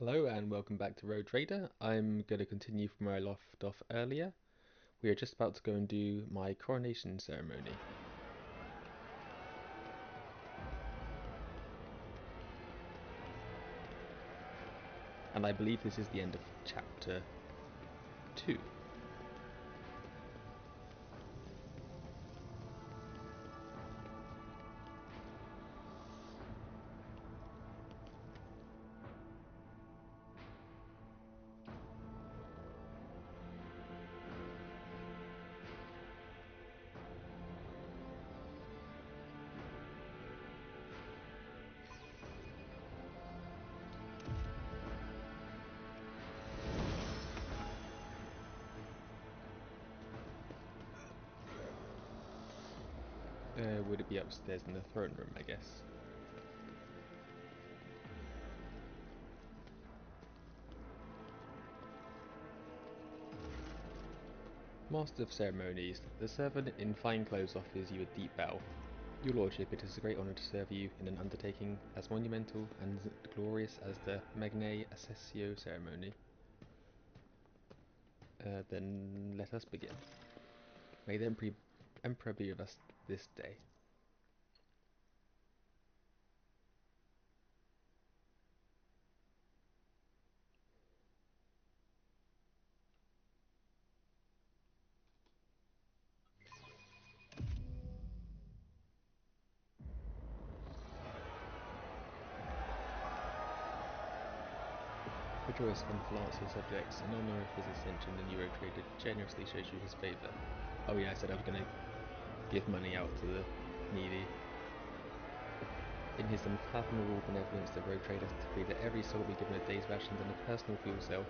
Hello and welcome back to Road Trader. I'm going to continue from where I left off earlier. We are just about to go and do my coronation ceremony. And I believe this is the end of chapter 2. Would it be upstairs in the throne room, I guess? Master of Ceremonies, the servant in fine clothes offers you a deep bow. Your Lordship, it is a great honour to serve you in an undertaking as monumental and glorious as the Magnae Accessio ceremony. Then let us begin. May the Emperor be with us this day. Rejoice when Flance's subjects, in honour of his ascension, the Euro trader generously shows you his favour. Oh yeah, I said I was going to give money out to the needy. In his unfathomable benevolence, the road trader has decreed that every soul be given a day's rations and a personal fuel cell,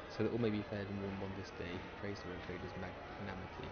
so that all may be fed and warmed on this day. Praise the road trader's magnanimity.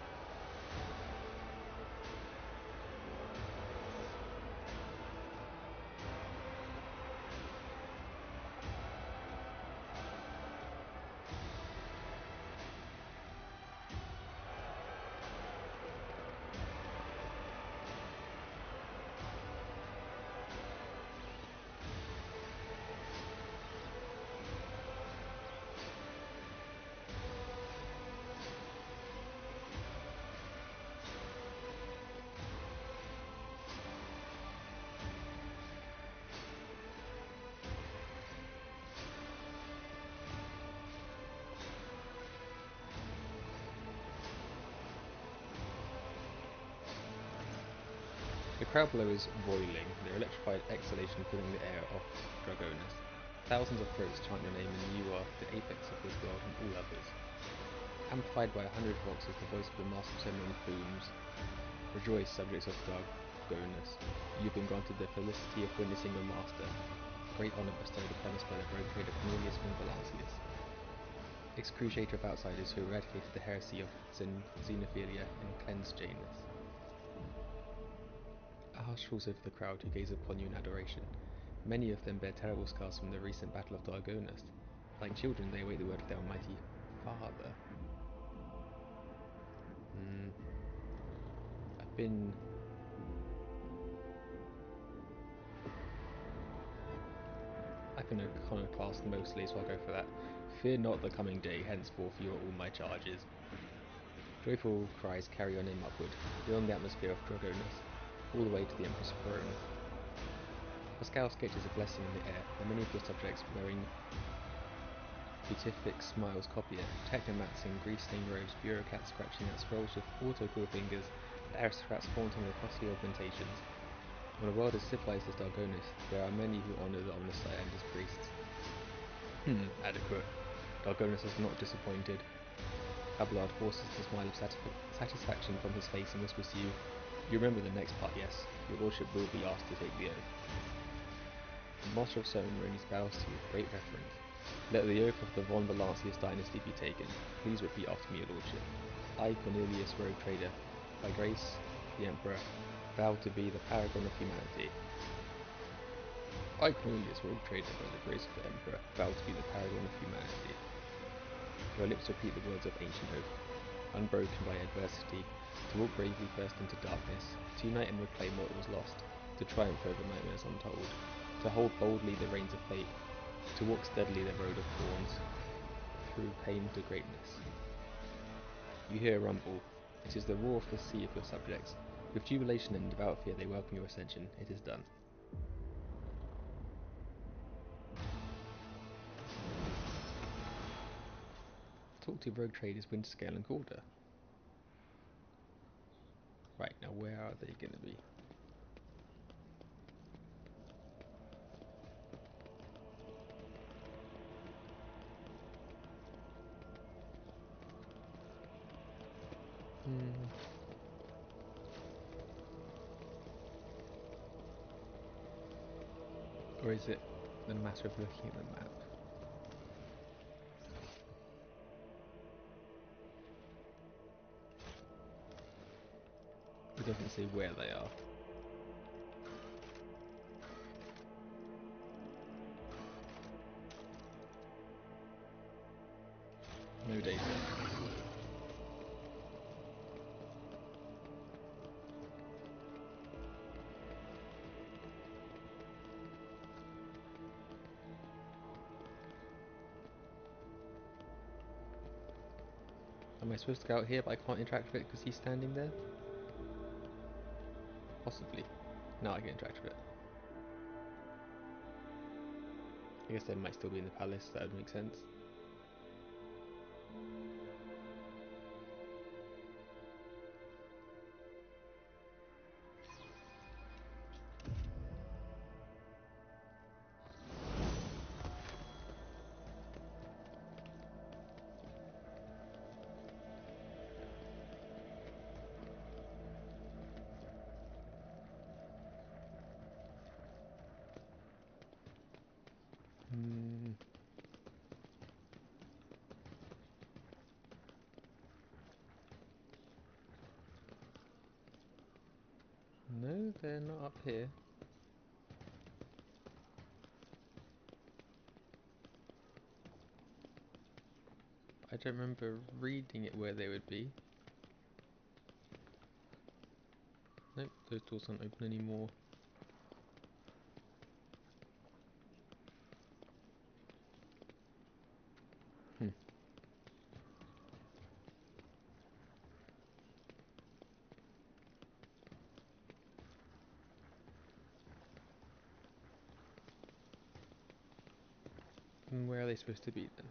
The crowd below is roiling, their electrified exhalation filling the air of Dragonis. Thousands of throats chant your name, and you are the apex of this world and all others. Amplified by 100 voices, the voice of the Master of Ceremony booms. Rejoice, subjects of Dragonis. You have been granted the felicity of witnessing your master, a great honour bestowed upon us by the road trader Cornelius von Valancius, excruciator of outsiders who eradicated the heresy of xenophilia and cleansed Janus. A hush falls over the crowd, who gaze upon you in adoration. Many of them bear terrible scars from the recent battle of Dargonus. Like children, they await the word of their almighty father. I've been... iconoclast mostly, so I'll go for that. Fear not the coming day, henceforth you are all my charges. Joyful cries carry your name upward, beyond the atmosphere of Dragonus, all the way to the Emperor's throne. Pascal sketches a blessing in the air, and many of your subjects, wearing beatific smiles, copy it. Technomats in grease-stained robes, bureaucrats scratching at scrolls with auto-quill fingers, and aristocrats flaunting their costly augmentations. When a world as civilized as Dargonus, there are many who honour the Omnissiah and his priests. Adequate. Dargonus has not disappointed. Abelard forces the smile of satisfaction from his face and whispers to you, "You remember the next part, yes? Your lordship will be asked to take the oath." The Master of Ceremonies bows to you with great reverence. "Let the oath of the von Valancius dynasty be taken. Please repeat after me, your lordship. I, Cornelius, road trader, by grace, the Emperor, vow to be the paragon of humanity." I, Cornelius, road trader, by the grace of the Emperor, vow to be the paragon of humanity. Your lips repeat the words of ancient oath, unbroken by adversity, to walk bravely first into darkness, to unite and reclaim what was lost, to triumph over nightmares untold, to hold boldly the reins of fate, To walk steadily the road of thorns, through pain to greatness. You hear a rumble. It is the roar of the sea of your subjects. With jubilation and devout fear they welcome your ascension. It is done. Talk to rogue traders Winterscale and Calder. Right, now where are they going to be? Or is it the matter of looking at the map? It doesn't say where they are. No data. Am I supposed to go out here but I can't interact with it because he's standing there? Possibly. No, I can interact with it. I guess they might still be in the palace, that would make sense. No, they're not up here. I don't remember reading it where they would be. Nope, those doors aren't open anymore. And where are they supposed to be then?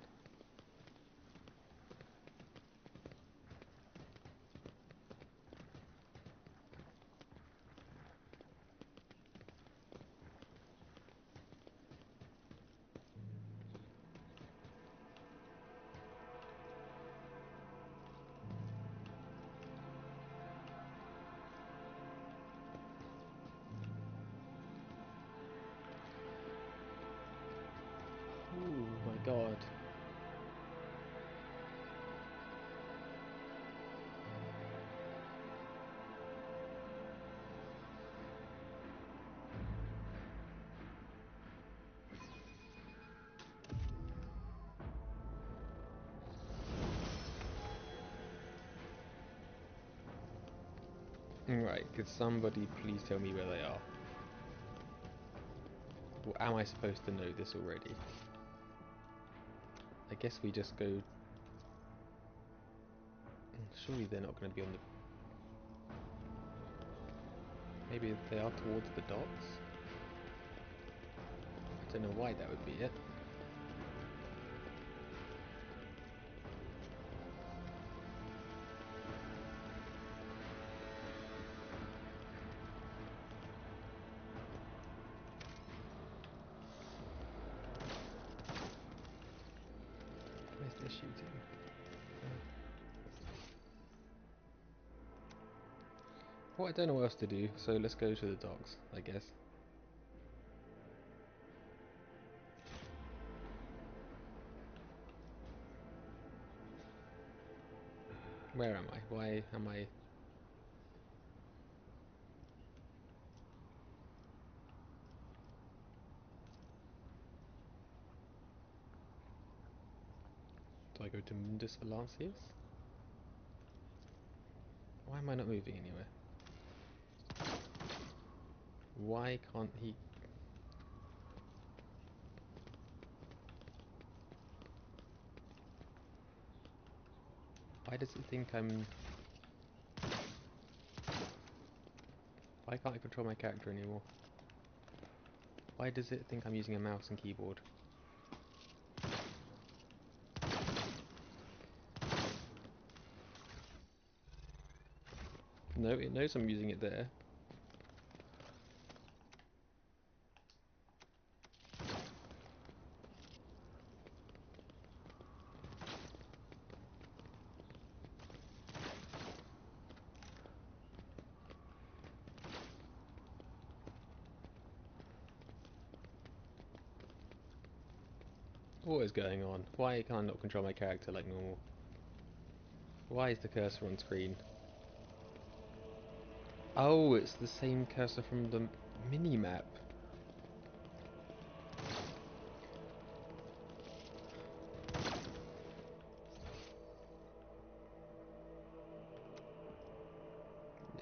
Oh my god. Right, could somebody please tell me where they are? Or am I supposed to know this already? I guess we just go... Surely they're not going to be on the... Maybe they are towards the docks? I don't know why that would be it. Where's this shooting? Well, I don't know what else to do, so let's go to the docks, I guess. Where am I? Why am I... Do I go to Mundus Valancius? Why am I not moving anywhere? Why can't he... Why does it think I'm... Why can't I control my character anymore? Why does it think I'm using a mouse and keyboard? No, it knows I'm using it there. What is going on? Why can I not control my character like normal? Why is the cursor on screen? Oh, it's the same cursor from the mini-map.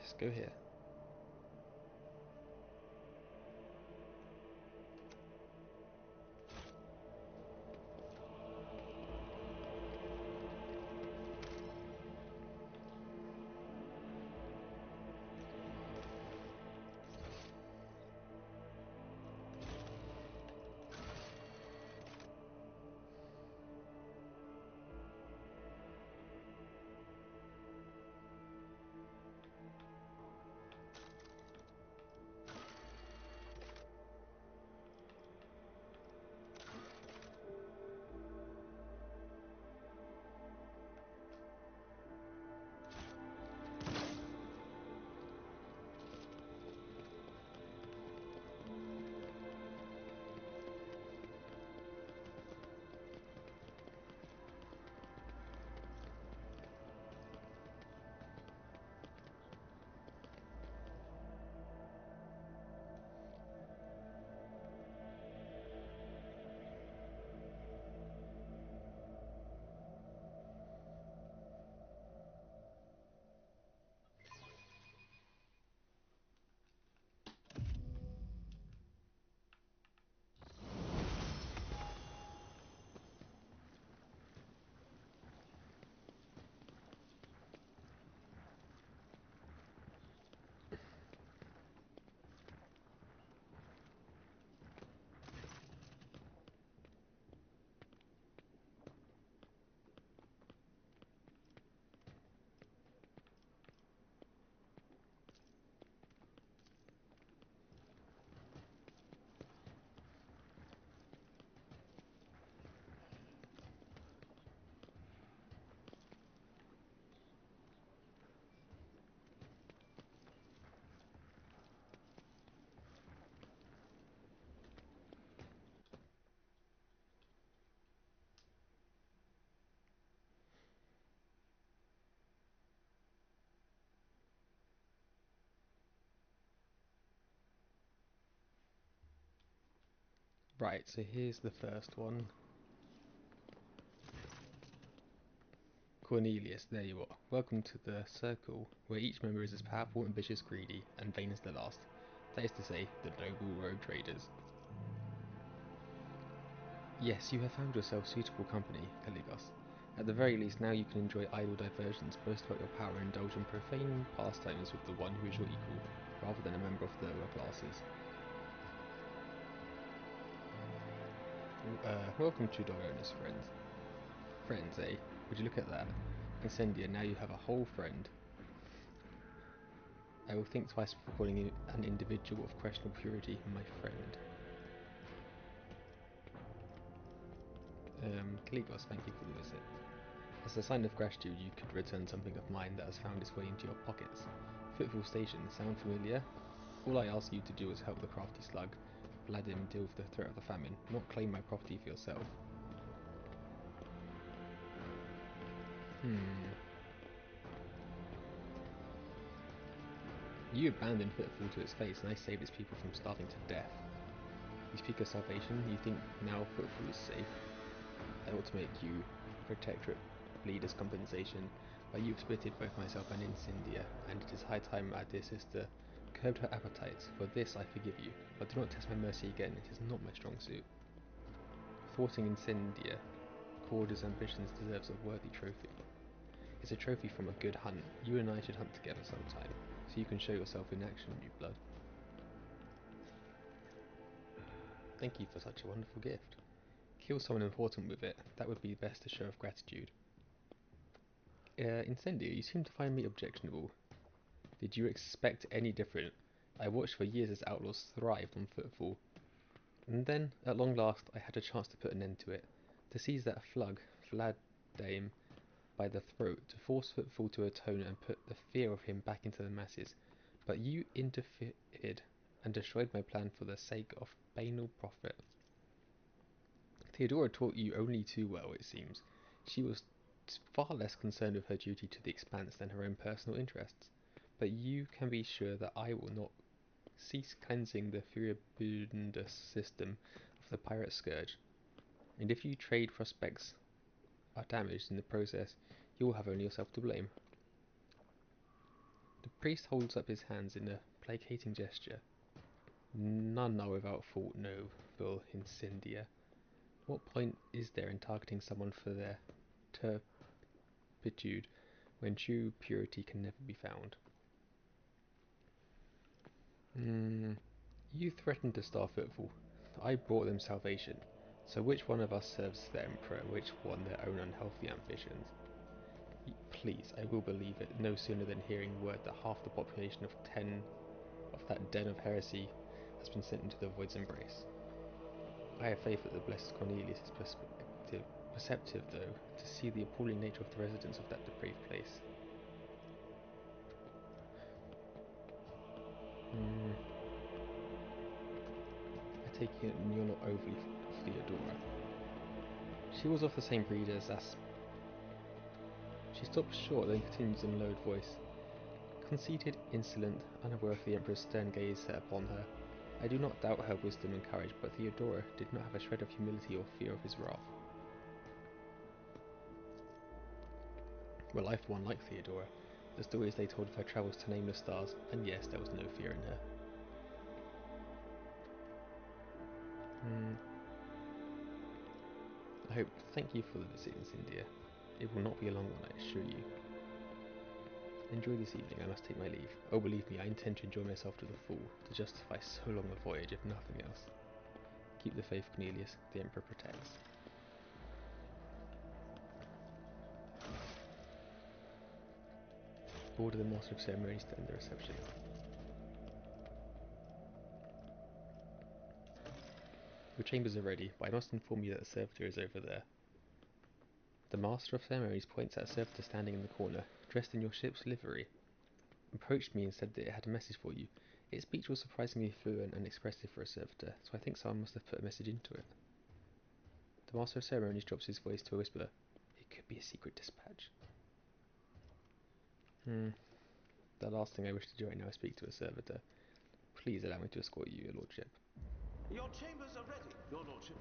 Just go here. Right, so here's the first one. Cornelius, there you are. Welcome to the circle, where each member is as powerful, ambitious, greedy, and vain as the last. That is to say, the noble rogue traders. Yes, you have found yourself suitable company, Caligos. At the very least, now you can enjoy idle diversions, boast about your power, and indulge in profane pastimes with the one who is your equal, rather than a member of the lower classes. Welcome to Doronis, friends. Friends, eh? Would you look at that? Incendia, now you have a whole friend. I will think twice before calling an individual of questionable purity my friend. Caligos, thank you for the visit. As a sign of gratitude, you could return something of mine that has found its way into your pockets. Footfall Station, sound familiar? All I ask you to do is help the crafty slug, Vladim, deal with the threat of the famine, not claim my property for yourself. You abandoned Footfall to its face, and I saved its people from starving to death. You speak of salvation, you think now Footfall is safe. I ought to make you a protectorate bleed as compensation, but you've spirited both myself and Incendia, and it is high time my dear sister curbed her appetites. For this I forgive you, but do not test my mercy again, it is not my strong suit. Thwarting Incendia, Corda's ambitions deserves a worthy trophy. It's a trophy from a good hunt. You and I should hunt together sometime, so you can show yourself in action, new blood. Thank you for such a wonderful gift. Kill someone important with it. That would be best a show of gratitude. Incendio, you seem to find me objectionable. Did you expect any different? I watched for years as outlaws thrived on footfall. And then, at long last, I had a chance to put an end to it. To seize that Fladame by the throat, to force footfall to atone and put the fear of him back into the masses. But you interfered and destroyed my plan for the sake of banal profit. Theodora taught you only too well, it seems. She was far less concerned with her duty to the Expanse than her own personal interests. But you can be sure that I will not cease cleansing the furibundous system of the pirate scourge. And if you trade prospects are damaged in the process, you will have only yourself to blame. The priest holds up his hands in a placating gesture. None are without fault, noble Incendia. What point is there in targeting someone for their turpitude when true purity can never be found? You threatened to starve footfall. I brought them salvation. So which one of us serves the Emperor, which one their own unhealthy ambitions? Please, I will believe it no sooner than hearing word that half the population of that den of heresy has been sent into the void's embrace. I have faith that the blessed Cornelius is perceptive, though, to see the appalling nature of the residents of that depraved place. I take it you're not overly Theodora. She was of the same breed as us. She stops short, then continues in a lowered voice. Conceited, insolent, unaware of the Emperor's stern gaze set upon her. I do not doubt her wisdom and courage, but Theodora did not have a shred of humility or fear of his wrath. Well, I for one like Theodora. The stories they told of her travels to nameless stars, and yes, there was no fear in her. Thank you for the visit, Incendia. It will not be a long one, I assure you. Enjoy this evening, I must take my leave. Oh, believe me, I intend to enjoy myself to the full, to justify so long a voyage, if nothing else. Keep the faith, Cornelius. The Emperor protects. Order the Master of Ceremonies to end the reception. Your chambers are ready, but I must inform you that the servitor is over there. The Master of Ceremonies points at a servitor standing in the corner, dressed in your ship's livery. Approached me and said that it had a message for you. Its speech was surprisingly fluent and expressive for a servitor, so I think someone must have put a message into it. The Master of Ceremonies drops his voice to a whisper. It could be a secret dispatch. The last thing I wish to do right now is speak to a servitor. Please allow me to escort you, your lordship. Your chambers are ready, your lordship.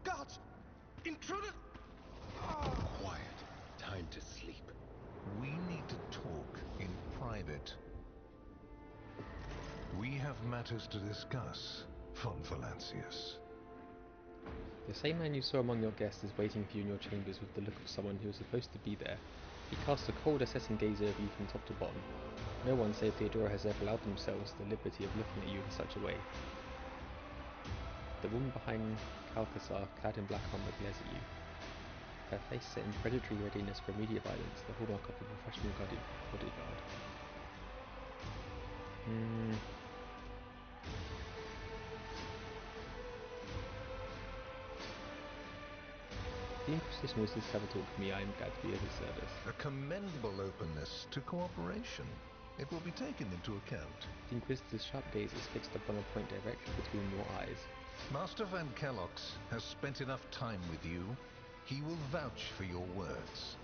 Guards! Intruder! Quiet. Time to sleep. We need to talk in private. We have matters to discuss, von Valancius. The same man you saw among your guests is waiting for you in your chambers with the look of someone who was supposed to be there. He casts a cold, assessing gaze over you from top to bottom. No one save Theodora has ever allowed themselves the liberty of looking at you in such a way. The woman behind Calcasar, clad in black armor, glares at you. Her face set in predatory readiness for immediate violence, the hallmark of a professional bodyguard. The imposition was this have a talk with me. I am glad to be of his service. A commendable openness to cooperation. It will be taken into account. The Inquisitor's sharp gaze is fixed upon a point directly between your eyes. Master Van Kellox has spent enough time with you. He will vouch for your words.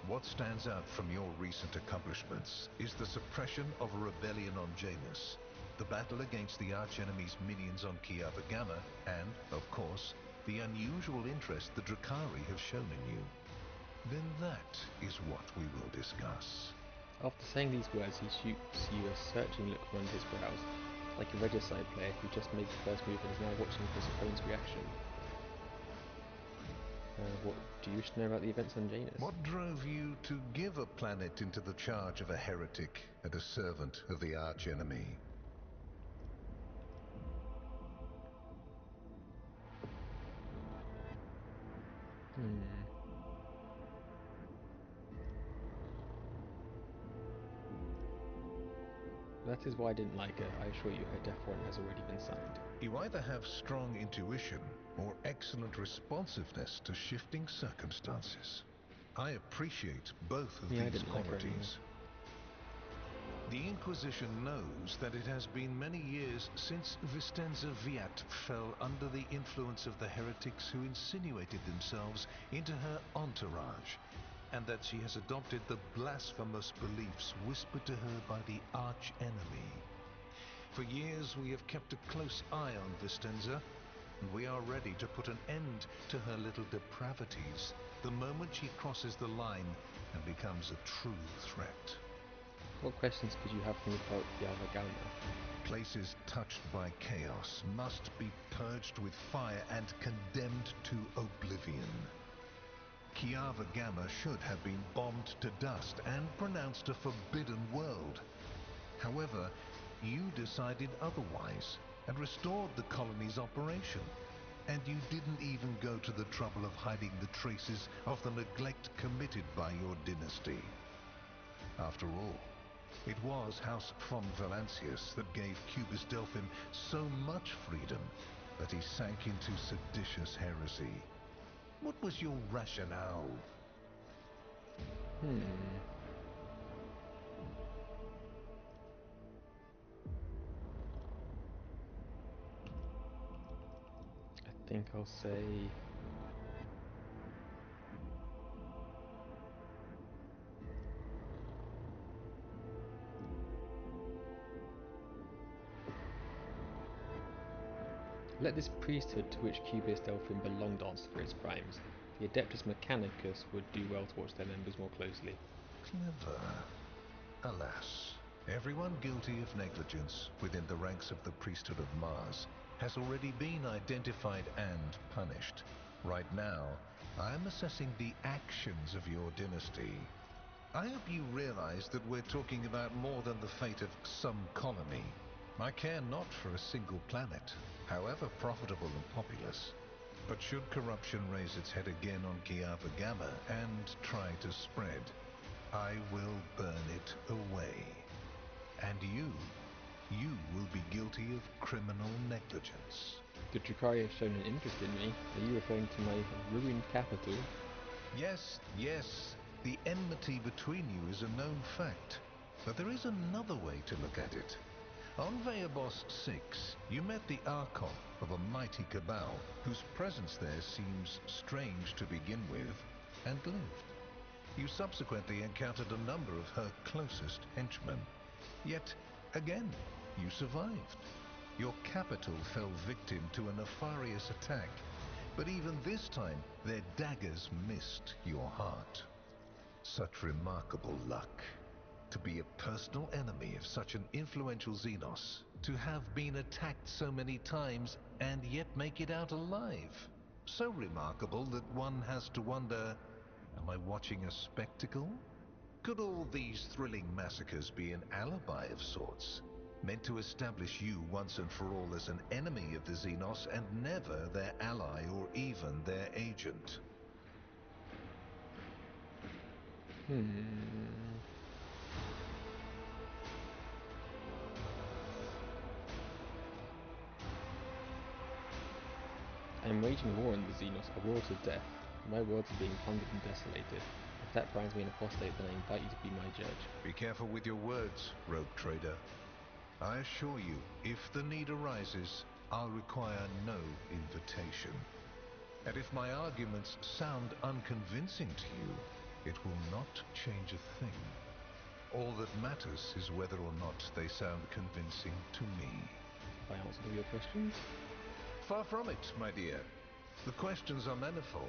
What stands out from your recent accomplishments is the suppression of a rebellion on Janus, the battle against the archenemy's minions on Kiava Gamma, and, of course, the unusual interest the Drakari have shown in you. Then that is what we will discuss. After saying these words, he shoots you a searching look around his brows, like a regicide player who just made the first move and is now watching for his opponent's reaction. What do you wish to know about the events on Janus? What drove you to give a planet into the charge of a heretic and a servant of the archenemy? That is why I didn't like her. I assure you her death warrant has already been signed. You either have strong intuition or excellent responsiveness to shifting circumstances. I appreciate both of Yeah, I these didn't like her qualities. The Inquisition knows that it has been many years since Vistenza Viat fell under the influence of the heretics who insinuated themselves into her entourage, and that she has adopted the blasphemous beliefs whispered to her by the arch-enemy. For years we have kept a close eye on Vistenza, and we are ready to put an end to her little depravities the moment she crosses the line and becomes a true threat. What questions could you have for me about Kiava Gamma? Places touched by chaos must be purged with fire and condemned to oblivion. Kiava Gamma should have been bombed to dust and pronounced a forbidden world. However, you decided otherwise and restored the colony's operation. And you didn't even go to the trouble of hiding the traces of the neglect committed by your dynasty. After all, it was House von Valancius that gave Cubis Delphim so much freedom that he sank into seditious heresy. What was your rationale? I think I'll say... Let this priesthood to which Cubis Delphim belonged answer for its crimes. The Adeptus Mechanicus would do well to watch their members more closely. Clever. Alas, everyone guilty of negligence within the ranks of the priesthood of Mars has already been identified and punished. Right now, I am assessing the actions of your dynasty. I hope you realize that we're talking about more than the fate of some colony. I care not for a single planet, however profitable and populous. But should corruption raise its head again on Kiava Gamma and try to spread, I will burn it away. And you will be guilty of criminal negligence. The Drukhari have shown an interest in me. Are you referring to my ruined capital? Yes, the enmity between you is a known fact. But there is another way to look at it. On Veabos 6, you met the Archon of a mighty cabal, whose presence there seems strange to begin with, and lived. You subsequently encountered a number of her closest henchmen. Yet, again, you survived. Your capital fell victim to a nefarious attack, but even this time, their daggers missed your heart. Such remarkable luck. To be a personal enemy of such an influential Xenos, to have been attacked so many times and yet make it out alive. So remarkable that one has to wonder, am I watching a spectacle? Could all these thrilling massacres be an alibi of sorts, meant to establish you once and for all as an enemy of the Xenos and never their ally or even their agent? I am waging war on the Xenos, a war to death. My worlds are being plundered and desolated. If that finds me an apostate, then I invite you to be my judge. Be careful with your words, rogue trader. I assure you, if the need arises, I'll require no invitation. And if my arguments sound unconvincing to you, it will not change a thing. All that matters is whether or not they sound convincing to me. Have I answered all your questions? Far from it, my dear. The questions are manifold.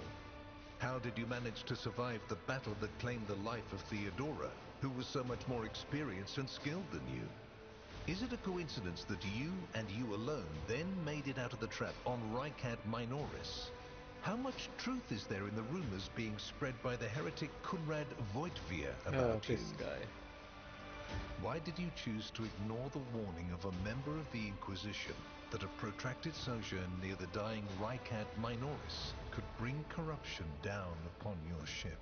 How did you manage to survive the battle that claimed the life of Theodora, who was so much more experienced and skilled than you? Is it a coincidence that you and you alone then made it out of the trap on Rycat Minoris? How much truth is there in the rumors being spread by the heretic Conrad Voigtvier Oh, about you? this guy. Why did you choose to ignore the warning of a member of the Inquisition that a protracted sojourn near the dying Ricad Minoris could bring corruption down upon your ship?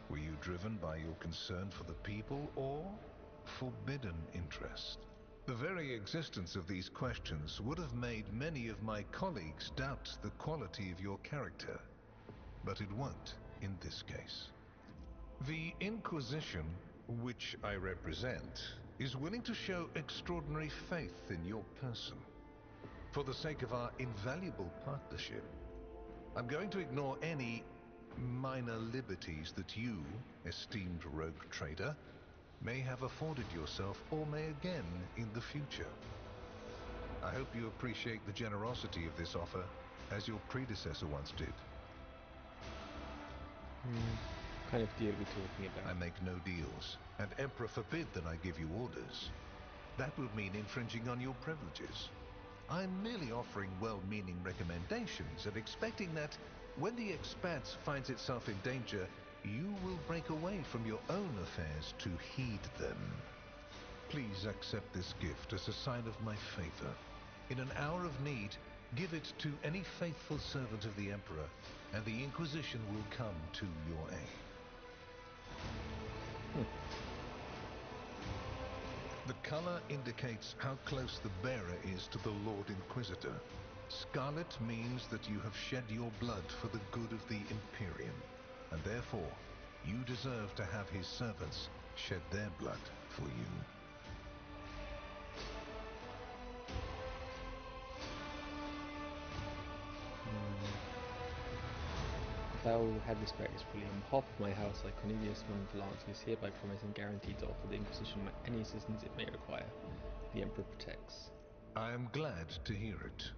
Were you driven by your concern for the people or forbidden interest? The very existence of these questions would have made many of my colleagues doubt the quality of your character, but it won't in this case. The Inquisition, which I represent, is willing to show extraordinary faith in your person. For the sake of our invaluable partnership, I'm going to ignore any minor liberties that you, esteemed rogue trader, may have afforded yourself or may again in the future. I hope you appreciate the generosity of this offer, as your predecessor once did. What kind of deal are we talking about? I make no deals, and Emperor forbid that I give you orders. That would mean infringing on your privileges. I'm merely offering well-meaning recommendations and expecting that when the Expanse finds itself in danger, you will break away from your own affairs to heed them. Please accept this gift as a sign of my favor. In an hour of need, give it to any faithful servant of the Emperor, and the Inquisition will come to your aid. The color indicates how close the bearer is to the Lord Inquisitor. Scarlet means that you have shed your blood for the good of the Imperium, and therefore, you deserve to have his servants shed their blood for you. Thou had respect fully on behalf of my house, like Cornelius von Valancius, hereby promise and guarantee to offer the Inquisition any assistance it may require. The Emperor protects. I am glad to hear it.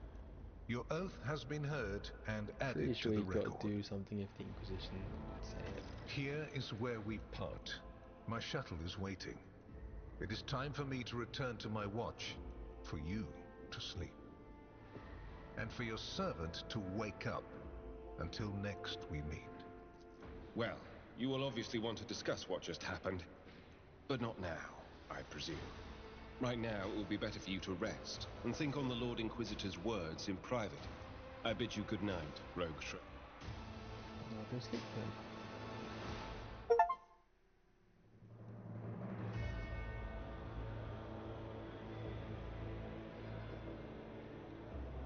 Your oath has been heard and Pretty added sure to the you've record. got to do something if the Inquisition say it. Here is where we part. My shuttle is waiting. It is time for me to return to my watch, for you to sleep, and for your servant to wake up. Until next we meet. Well, you will obviously want to discuss what just happened, but not now, I presume. Right now, it will be better for you to rest and think on the Lord Inquisitor's words in private. I bid you good night, Rogue Shrew. I'll go sleep then.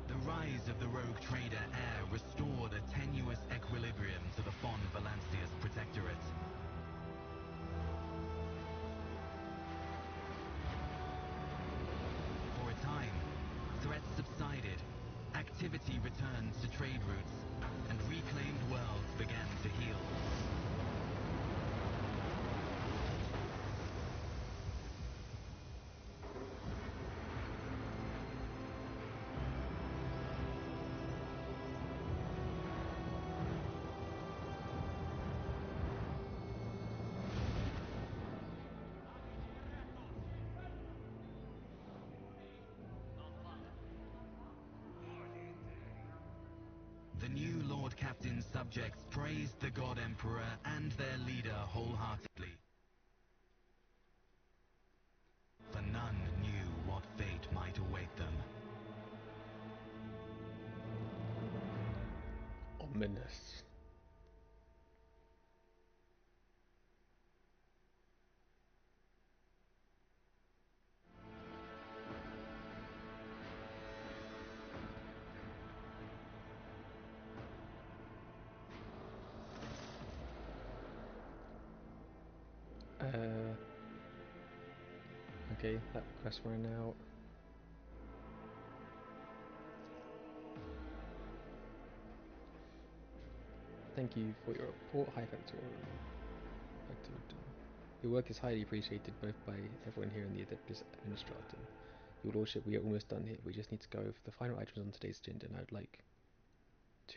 The rise of the rogue trader heir restored a tenuous equilibrium to the von Valancius protectorate. For a time, threats subsided, activity returned to trade routes, and reclaimed worlds began to heal. The new Lord Captain's subjects praised the God Emperor and their leader wholeheartedly. For none knew what fate might await them. Ominous. Okay, that quest ran out. Thank you for your report, High Factotum. Your work is highly appreciated both by everyone here and the Adeptus Administratum. Your Lordship, we are almost done here. We just need to go over the final items on today's agenda, and I'd like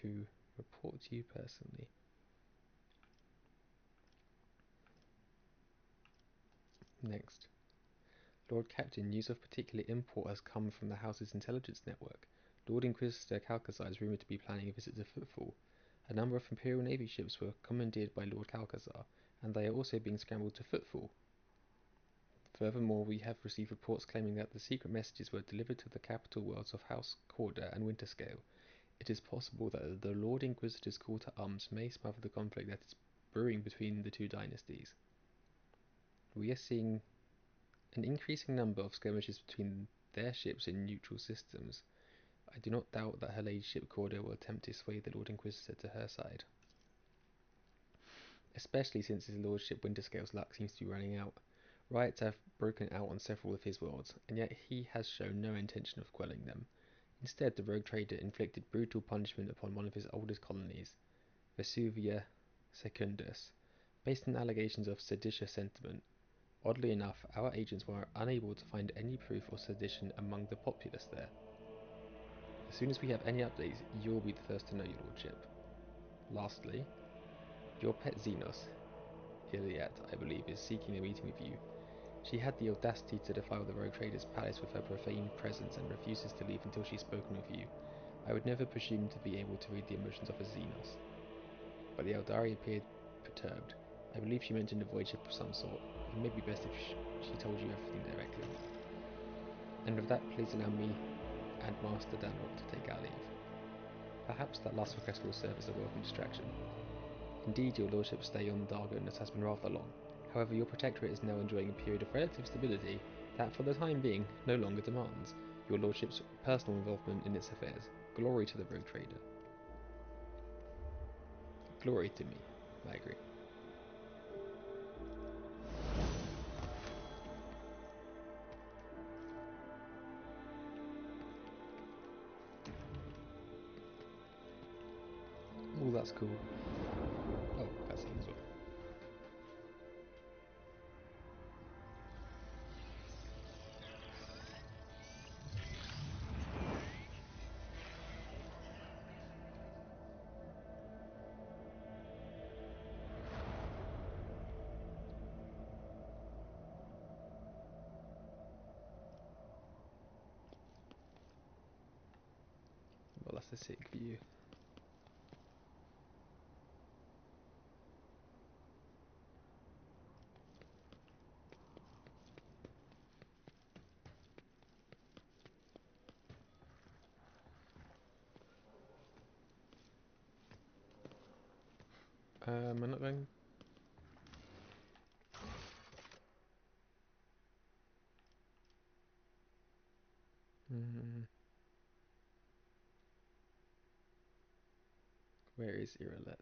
to report to you personally. Next. Lord Captain, news of particular import has come from the House's intelligence network. Lord Inquisitor Calcazar is rumoured to be planning a visit to Footfall. A number of Imperial Navy ships were commandeered by Lord Calcazar, and they are also being scrambled to footfall. Furthermore, we have received reports claiming that the secret messages were delivered to the capital worlds of House Corda and Winterscale. It is possible that the Lord Inquisitor's call to arms may smother the conflict that is brewing between the two dynasties. We are seeing an increasing number of skirmishes between their ships in neutral systems. I do not doubt that her ladyship Corda will attempt to sway the Lord Inquisitor to her side, especially since his lordship Winterscale's luck seems to be running out. Riots have broken out on several of his worlds, and yet he has shown no intention of quelling them. Instead, the rogue trader inflicted brutal punishment upon one of his oldest colonies, Vesuvia Secundus, based on allegations of seditious sentiment. Oddly enough, our agents were unable to find any proof of sedition among the populace there. As soon as we have any updates, you'll be the first to know, your lordship. Lastly, your pet Xenos, Iliad, I believe, is seeking a meeting with you. She had the audacity to defile the rogue trader's palace with her profane presence and refuses to leave until she's spoken with you. I would never presume to be able to read the emotions of a Xenos. But the Eldari appeared perturbed. I believe she mentioned a void ship of some sort. It may be best if she told you everything directly. And with that, please allow me and Master Danrock to take our leave. Perhaps that last request will serve as a welcome distraction. Indeed, your lordship's stay on Dargonus has been rather long. However, your protectorate is now enjoying a period of relative stability that, for the time being, no longer demands your lordship's personal involvement in its affairs. Glory to the rogue trader. Glory to me, I agree. Oh, that's cool. Oh, cutscene as well. Well, that's a sick view. I'm not going. Where is Iralet?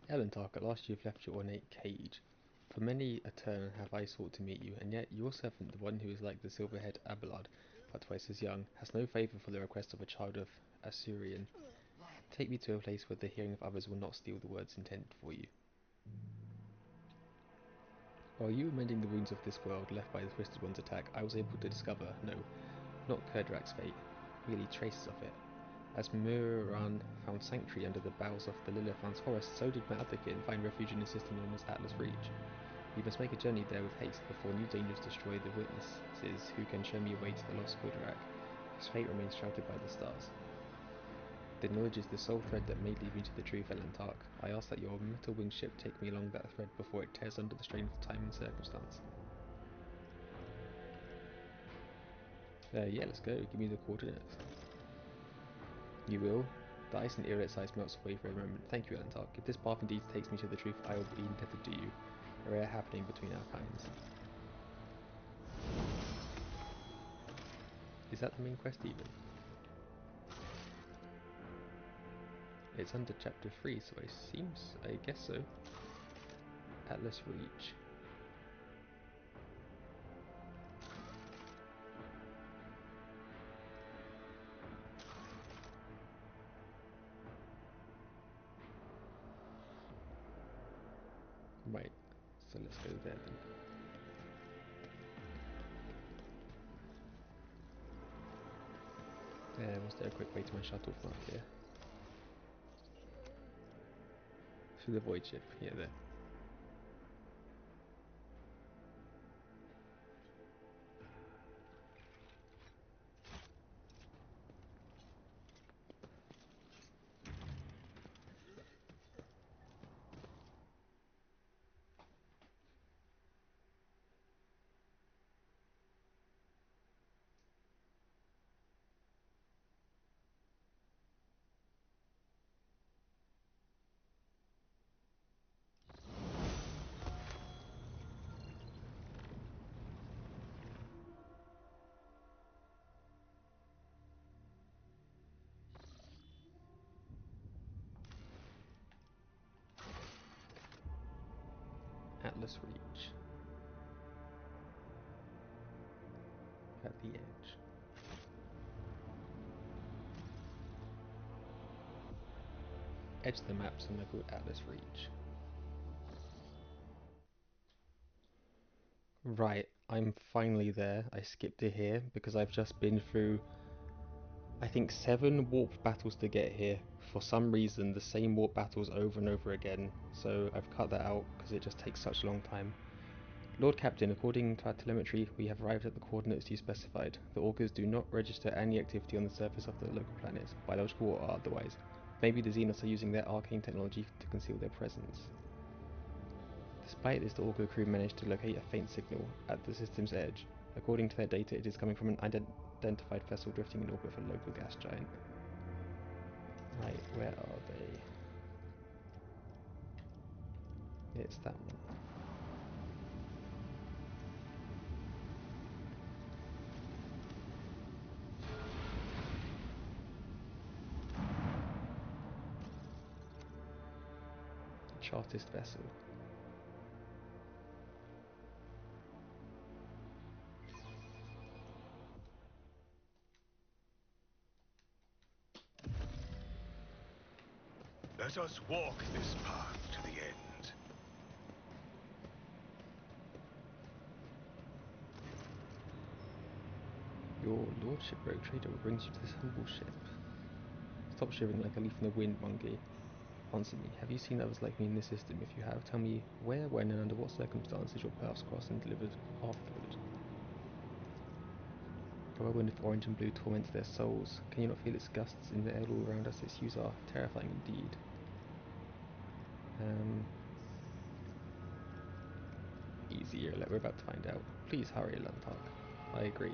Elentark, at last you have left your ornate cage. For many a turn have I sought to meet you, and yet your servant, the one who is like the silver-haired Abelard, but twice as young, has no favour for the request of a child of Assyrian. Take me to a place where the hearing of others will not steal the words intended for you. While you were mending the wounds of this world left by the Twisted One's attack, I was able to discover, no, not Kerdrak's fate, merely traces of it. As Muran found sanctuary under the boughs of the Lilithans forest, so did my advocate find refuge in a system known as Atlas Reach. We must make a journey there with haste before new dangers destroy the witnesses who can show me a way to the lost Commorragh, whose fate remains shrouded by the stars. The knowledge is the sole thread that may lead me to the truth, Elentark. I ask that your metal-winged ship take me along that thread before it tears under the strain of time and circumstance. Yeah, let's go. Give me the coordinates. You will? The ice in Iret's eyes melts away for a moment. Thank you, Elentark. If this path indeed takes me to the truth, I will be indebted to you. A rare happening between our kinds. Is that the main quest even? It's under chapter 3, so I guess so. Atlas Reach. Right, so let's go there then. Was there a quick way to my shuttle mark here? Through the void ship, yeah, there. Atlas Reach. At the edge. Edge of the map, so called Atlas Reach. Right, I'm finally there. I skipped it here because I've just been through, I think, 7 warp battles to get here. For some reason, the same warp battles over and over again, so I've cut that out because it just takes such a long time. Lord Captain, according to our telemetry, we have arrived at the coordinates you specified. The augurs do not register any activity on the surface of the local planets, biological or otherwise. Maybe the Xenos are using their arcane technology to conceal their presence. Despite this, the augur crew managed to locate a faint signal at the system's edge. According to their data, it is coming from an identified vessel drifting in orbit of a local gas giant. Right, where are they? It's that one. Chartist vessel. Let us walk this path to the end. Your lordship, rogue trader, what brings you to this humble ship? Stop shivering like a leaf in the wind, monkey. Answer me. Have you seen others like me in this system? If you have, tell me where, when, and under what circumstances your paths crossed and delivered our food. A whirlwind of orange and blue torments their souls. Can you not feel its gusts in the air all around us? Its hues are terrifying indeed. Easier, like we're about to find out. Please hurry, Luntark. I agree.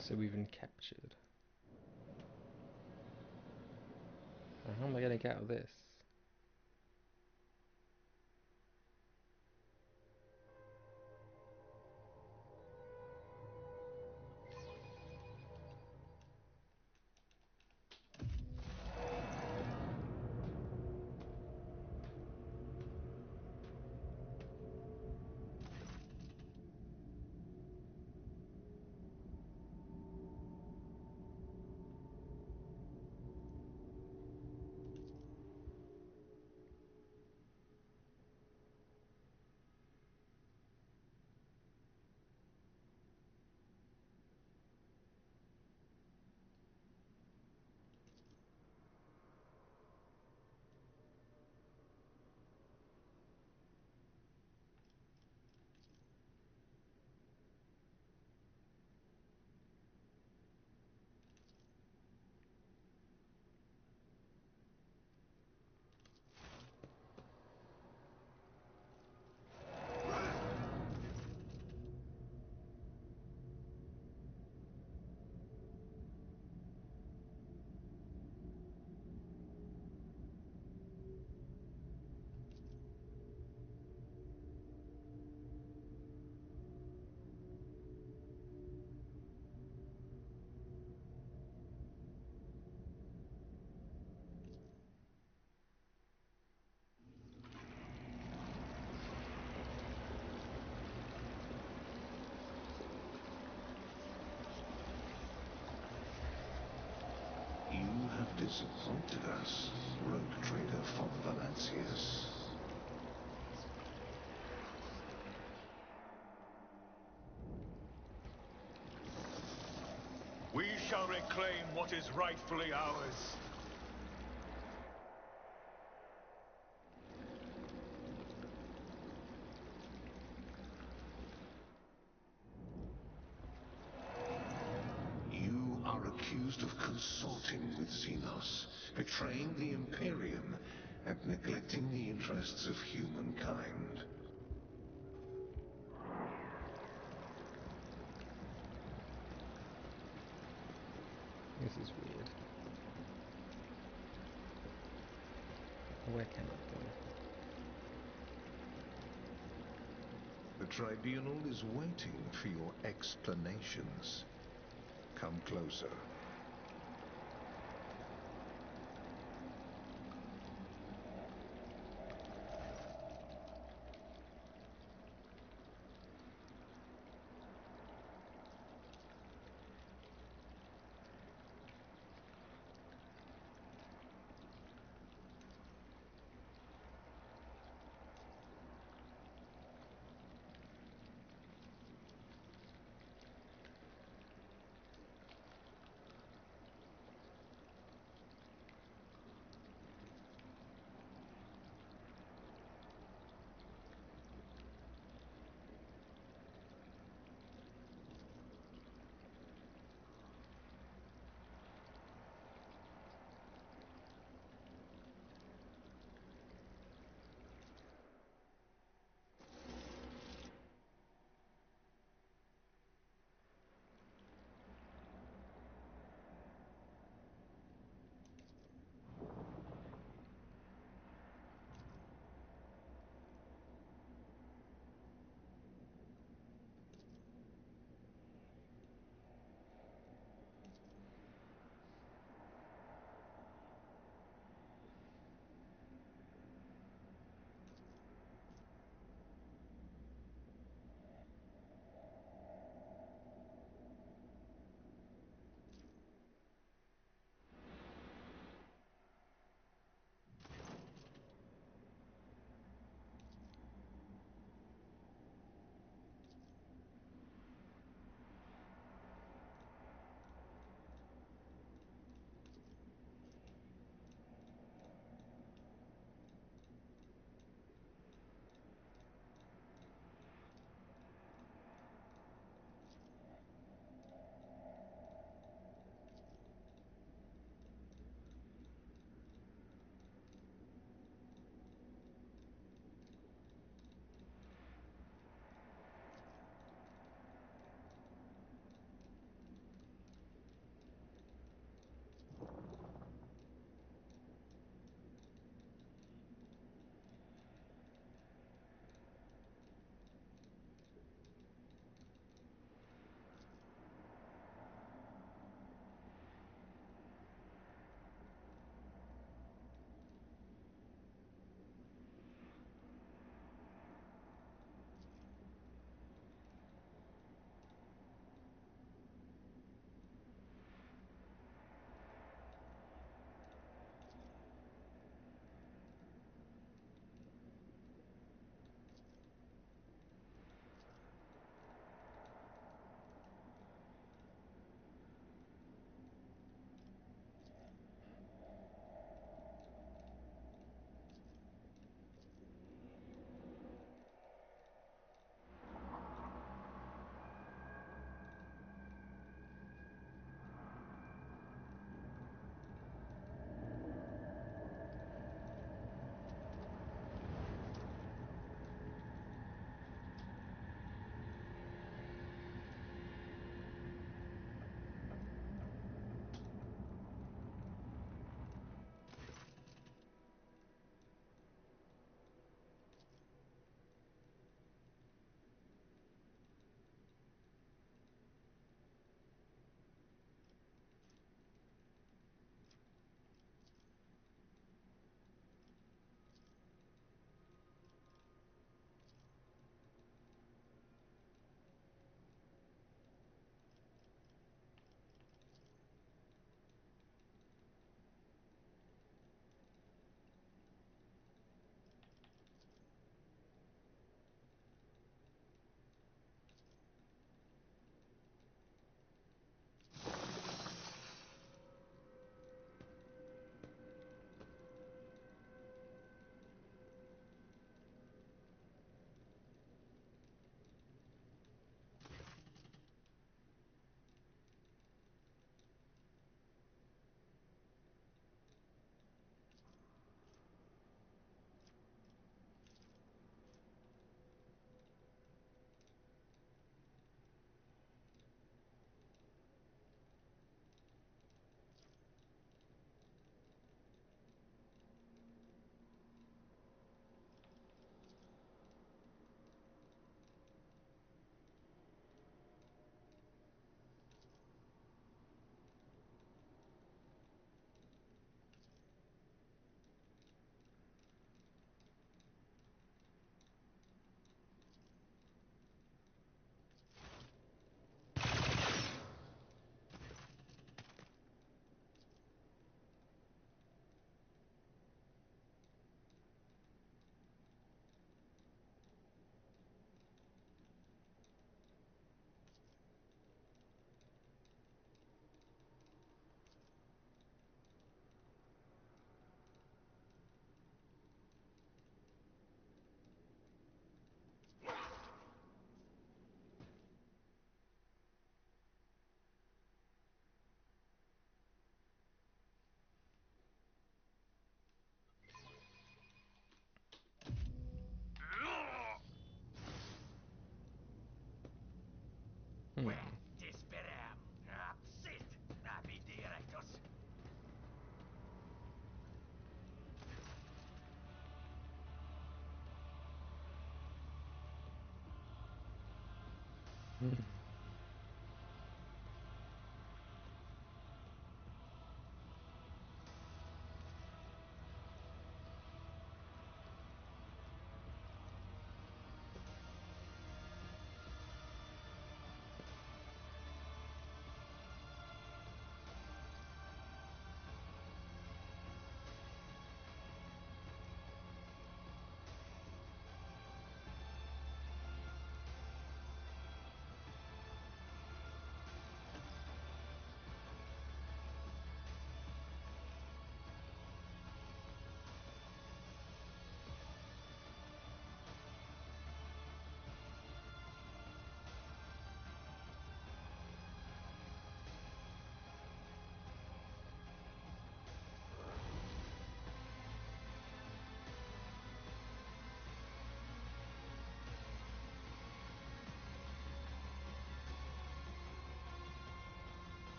So we've been captured. How am I going to get out of this? disappointed us, rogue trader von Valancius. We shall reclaim what is rightfully ours. You are accused of consorting with Xenos, betraying the Imperium, and neglecting the interests of humankind. This is weird. Where can I go? The Tribunal is waiting for your explanations. Come closer.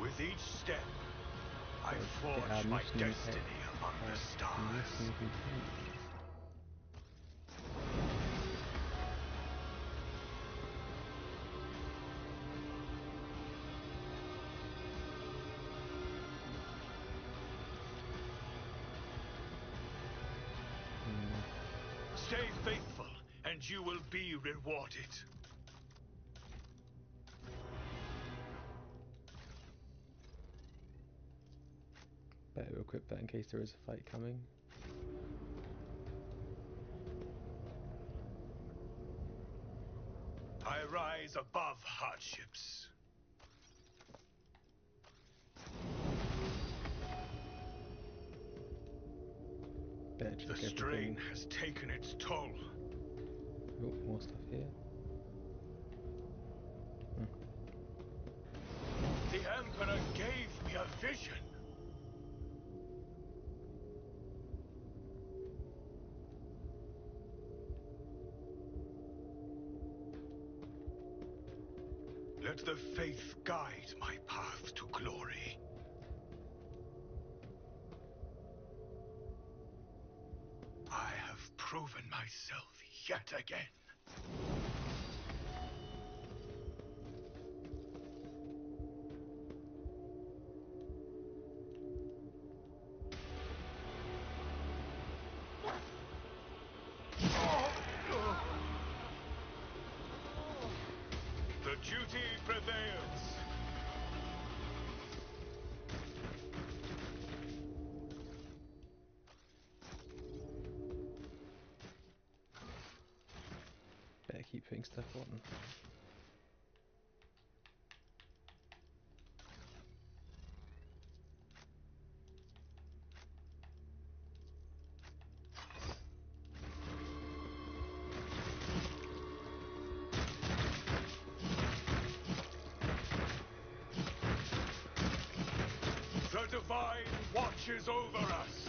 With each step, I Our forge my mission destiny among the stars. mission complete. Stay faithful, and you will be rewarded. Better equip that in case there is a fight coming. I rise above hardships. Better check The everything. strain has taken its toll. Oh, more stuff here. The Emperor gave me a vision. Let the faith guide my path to glory. I have proven myself yet again. The duty prevails. Better keep putting stuff on. The Divine watches over us.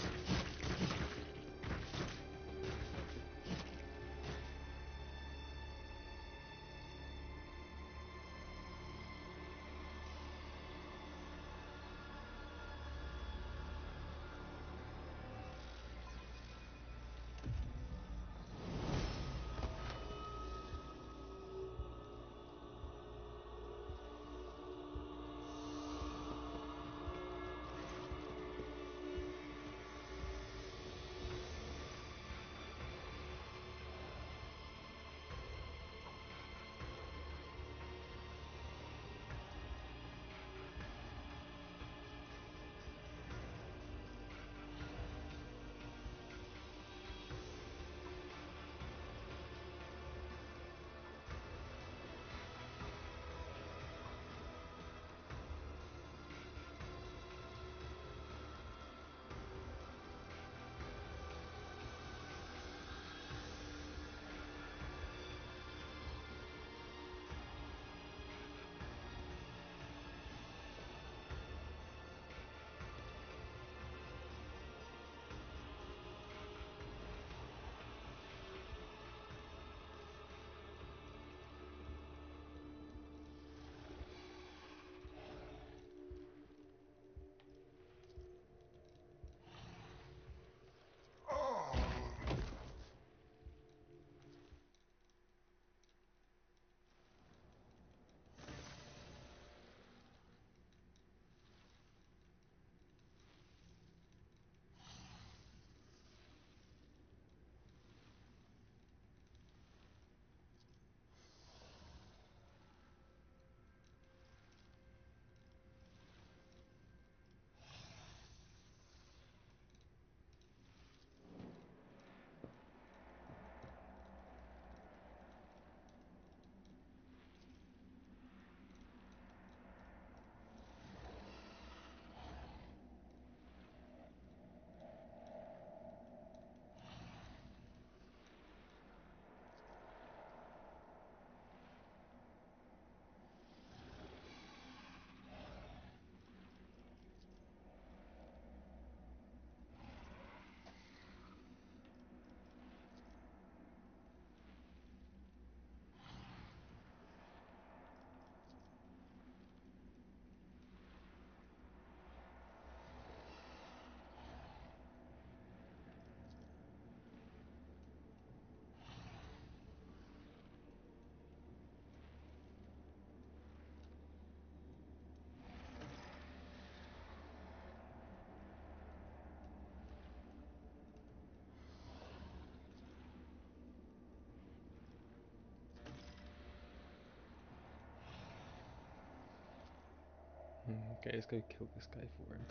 Okay, let's go kill this guy for him.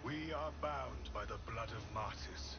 We are bound by the blood of martyrs.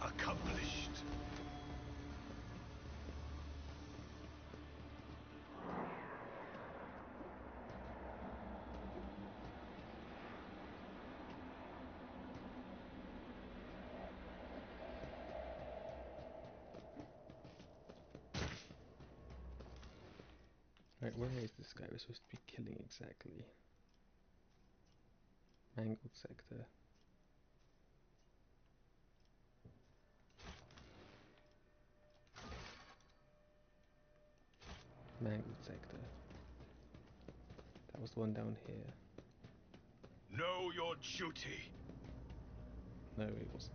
Accomplished. Right, where is this guy we're supposed to be killing exactly? Mangled sector. Mangled sector. That was the one down here. Know your duty. No, it wasn't.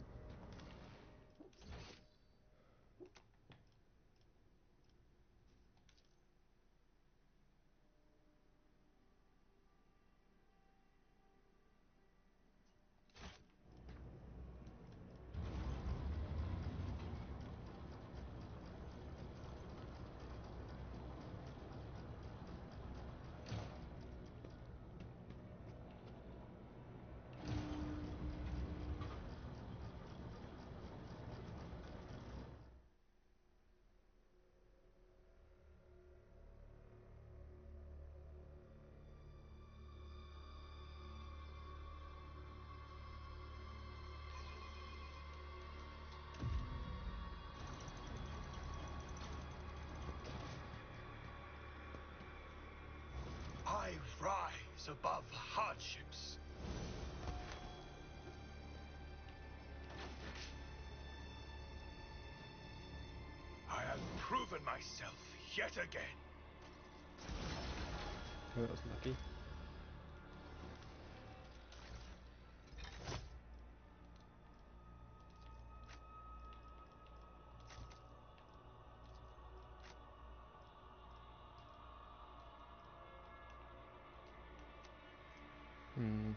I rise above hardships. I have proven myself yet again. Oh, that was lucky. Hmm.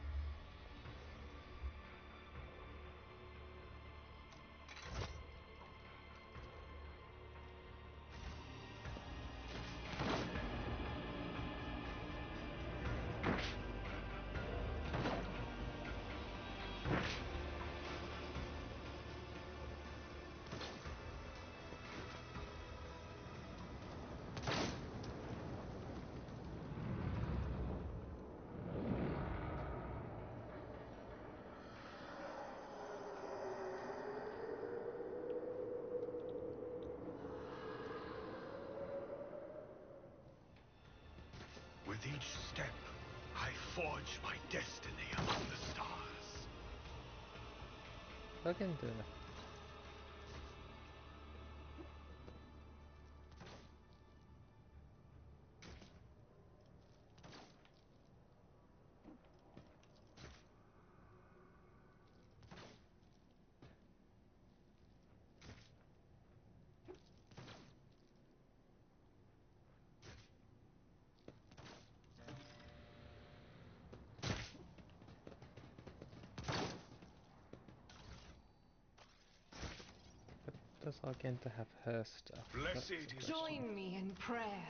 With each step, I forge my destiny among the stars. Fucking the. Does Argenta have her stuff? That's Blessed the is question. Join me in prayer.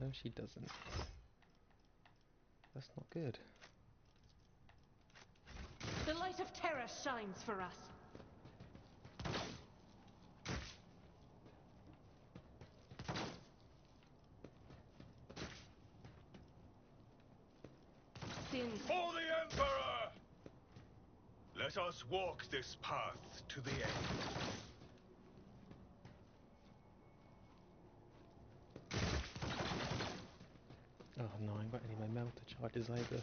No, she doesn't. That's not good. The light of terror shines for us. Sin. for the Emperor! Let us walk this path to the end. Oh no, I ain't got any of my melter charges either.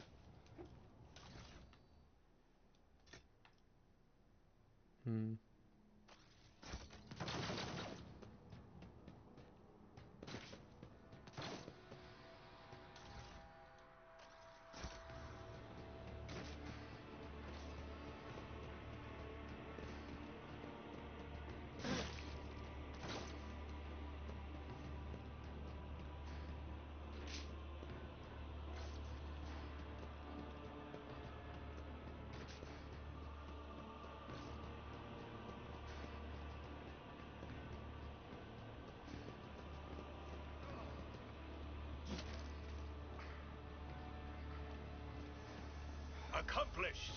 Accomplished.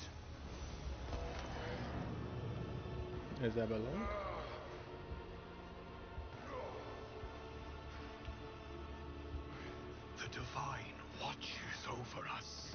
Is that belong? The Divine watches over us.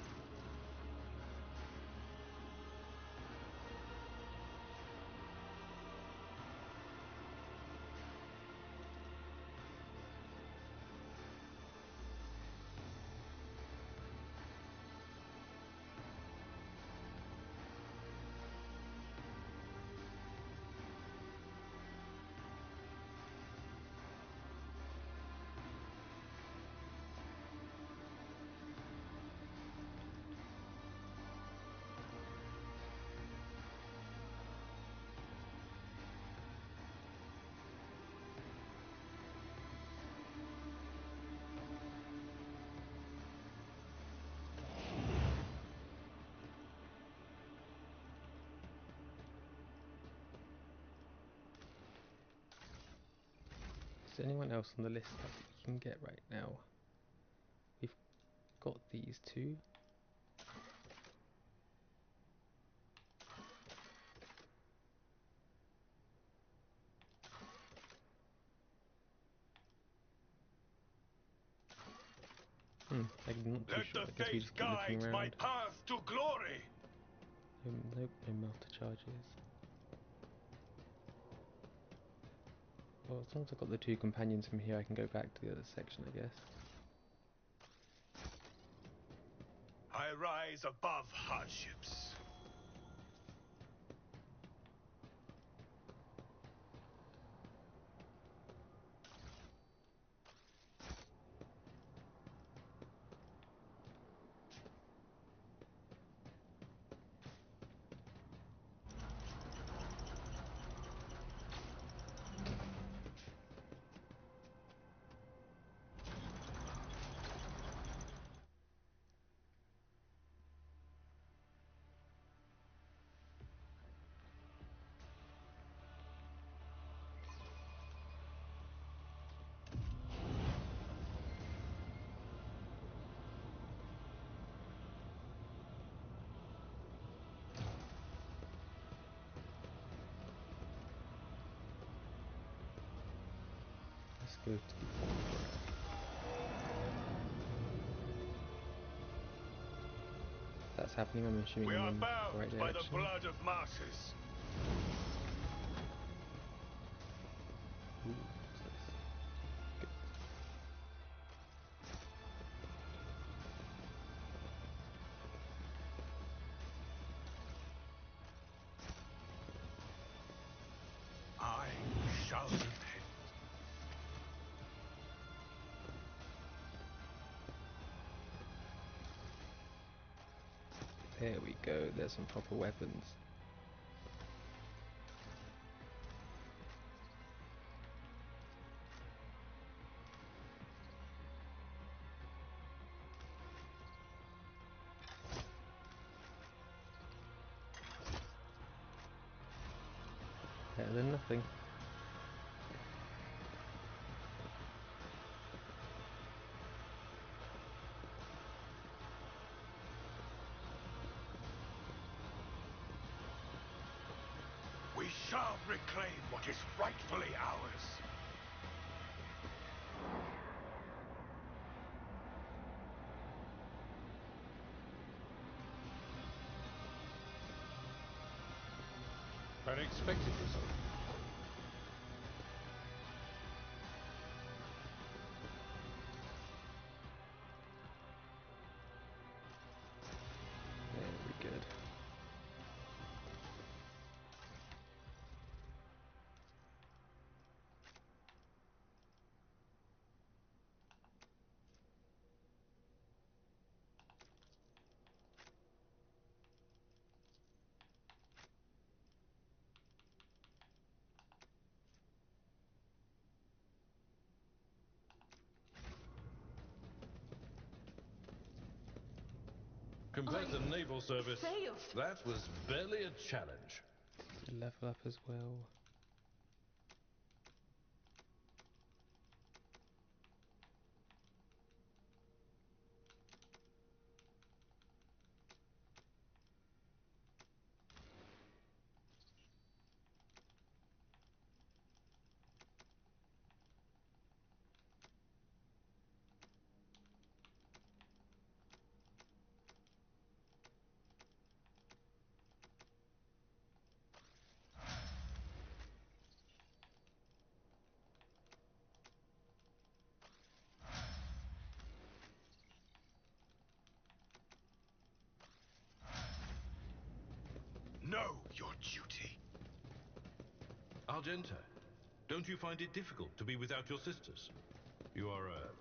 Is there anyone else on the list that we can get right now? We've got these two. I'm not too Let sure. the I guess we faith just keep looking guide around. my path to glory. Nope, no melter charges. Well, as long as I've got the two companions from here, I can go back to the other section, I guess. I rise above hardships. Let's go to the That's happening, I'm assuming We are I'm in the bound right by the direction. blood of martyrs. Ooh, what's this? Good. I shall repent. There we go, there's some proper weapons. Better than nothing. We shall reclaim what is rightfully ours. Unexpected result. Very good. Compared to naval service, failed. that was barely a challenge. Level up as well. Know your duty. Argenta, don't you find it difficult to be without your sisters? You are a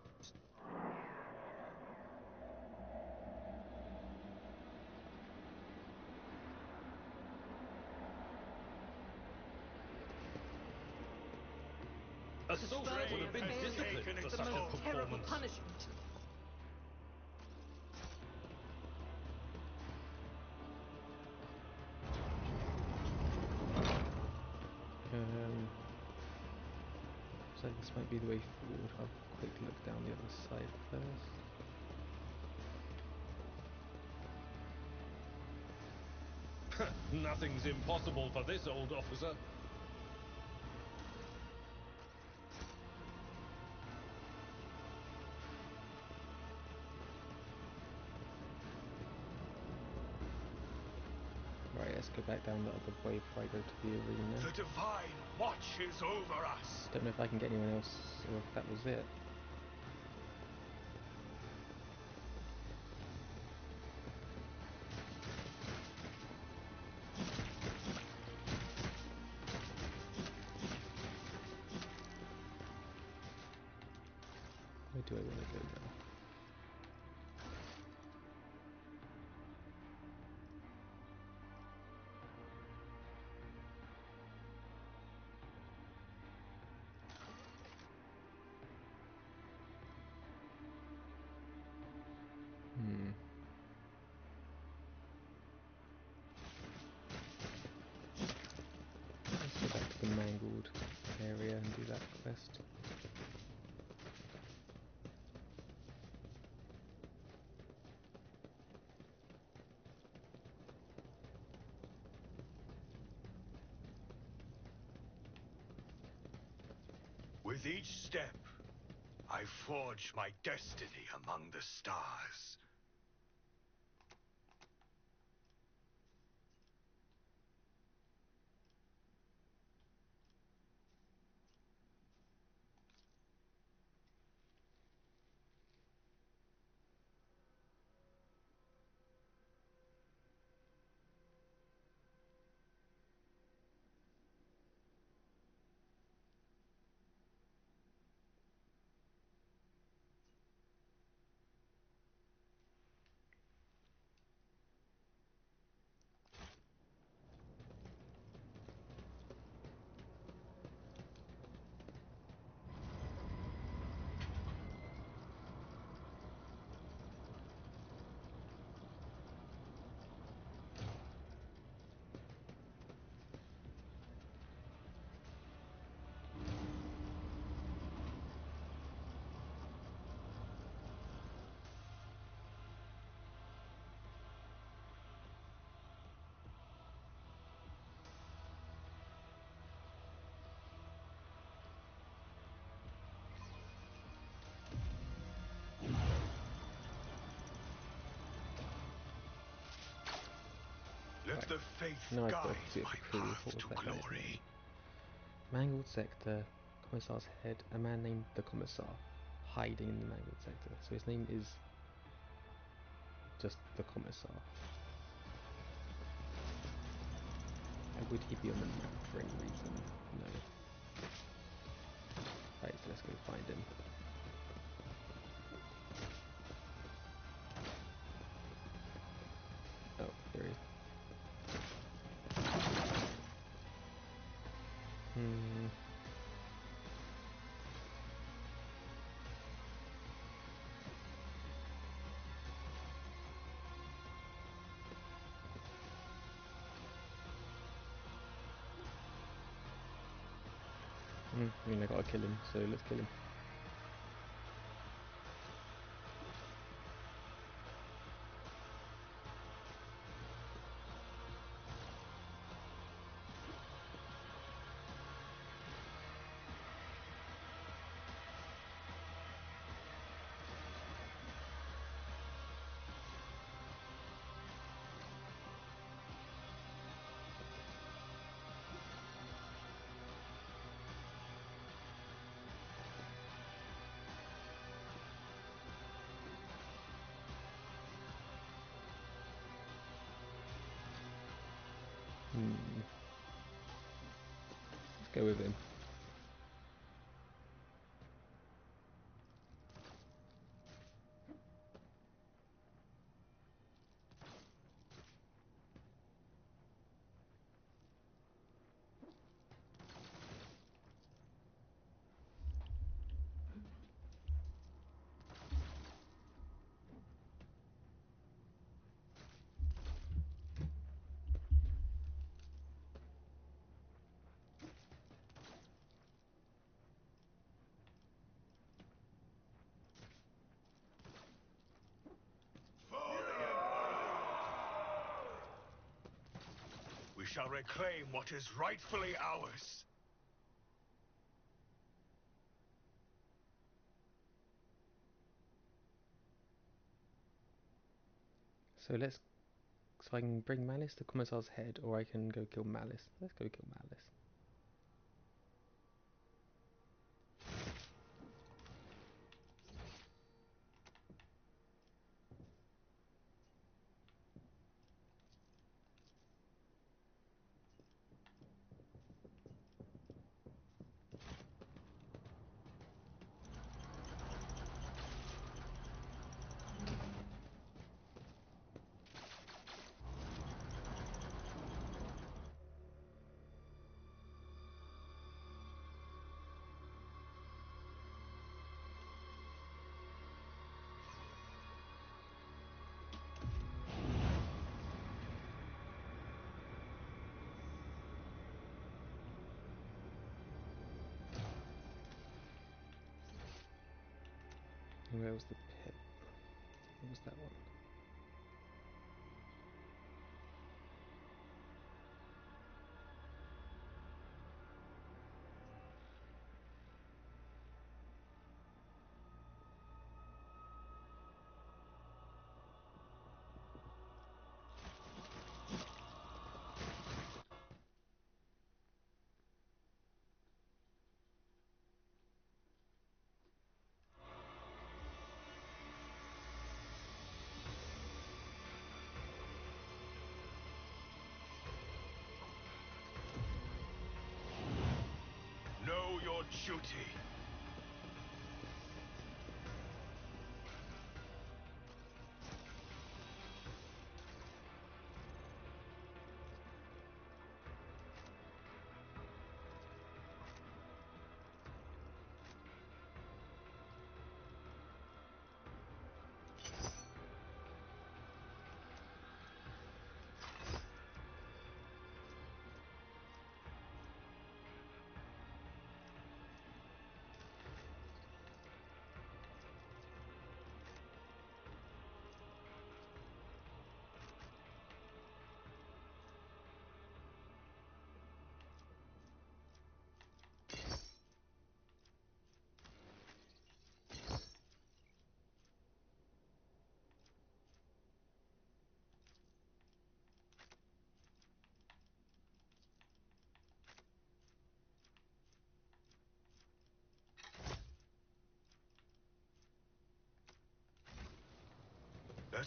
soldier would have been Failure disciplined for is the such a most terrible performance. punishment. So this might be the way forward. I'll have a quick look down the other side first. Nothing's impossible for this old officer. Right, let's go back down the other way before I go to the arena. The divine watches over us. Don't know if I can get anyone else or if that was it. Where do I want to go now? Let's go back to the mangled area and do that quest. With each step, I forge my destiny among the stars. Let Right. the faith Now I've got guide a bit of my a clue of path what to that guy's glory. name. Mangled Sector, Commissar's head, a man named the Commissar, hiding in the Mangled Sector. So his name is just the Commissar. And would he be on the map for any reason? No. Right, so let's go find him. Oh, there he is. I mean, I gotta kill him, so let's kill him. Let's go with him. We shall reclaim what is rightfully ours. So I can bring Malice to Commissar's head, or I can go kill Malice. Let's go kill Malice. Where was the pit? What was that one? Know your duty.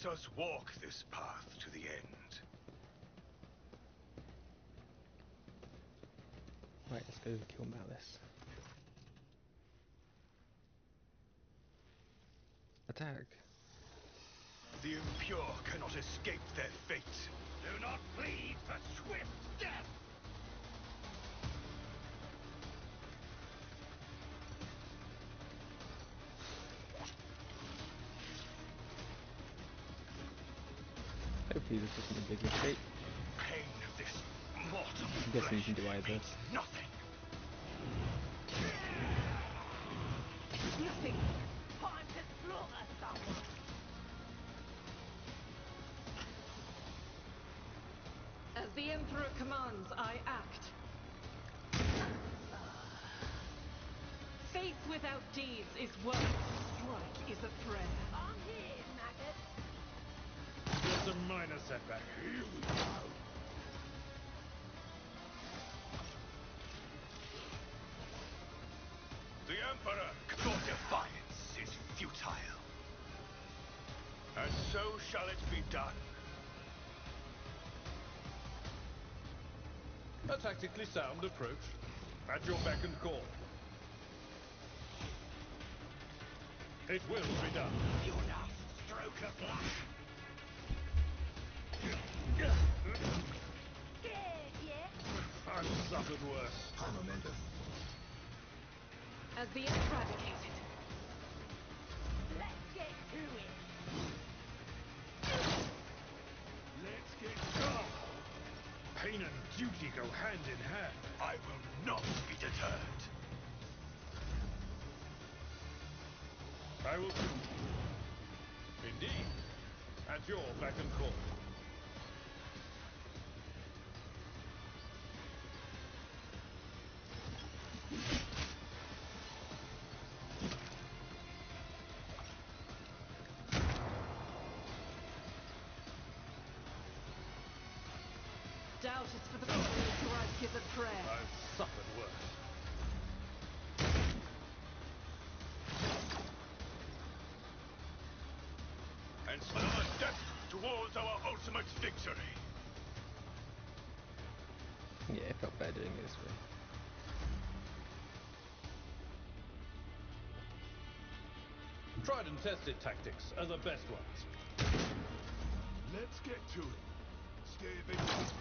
Let us walk this path to the end. Right, let's go kill Malice. Attack. The impure cannot escape their fate. Do not plead for swift death! Hopefully this isn't a big mistake. Pain of this mortal I'm guessing you can do flesh either. means nothing. Nothing. Time to slaughter someone. As the Emperor commands, I act. Faith without deeds is work. Strike is a prayer. I'm here, maggot. Just a minor setback. The Emperor, your defiance is futile. And so shall it be done. A tactically sound approach. At your beck and call. It will be done. Your last stroke of luck. Scared, yeah? I've suffered worse. As the eradicated. Let's get to it. Let's get go. Pain and duty go hand in hand. I will not be deterred. I will. Indeed. At your beck and call. Doubt is for the fool, strike is a prayer. I've suffered worse. And another step towards our ultimate victory. Yeah, it felt better doing it this way. Tried and tested tactics are the best ones. Let's get to it. Stay vigilant.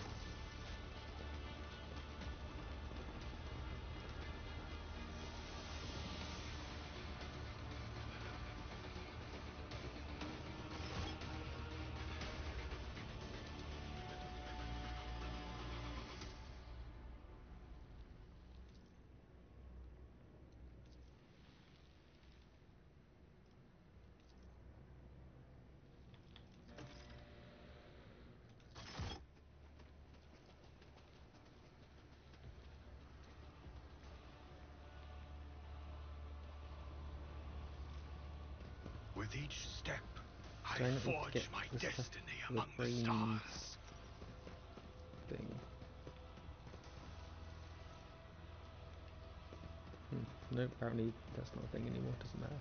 With each step, I Do I not need to forge get my the stuff destiny for the among the brains stars. thing? No, apparently that's not a thing anymore, doesn't matter.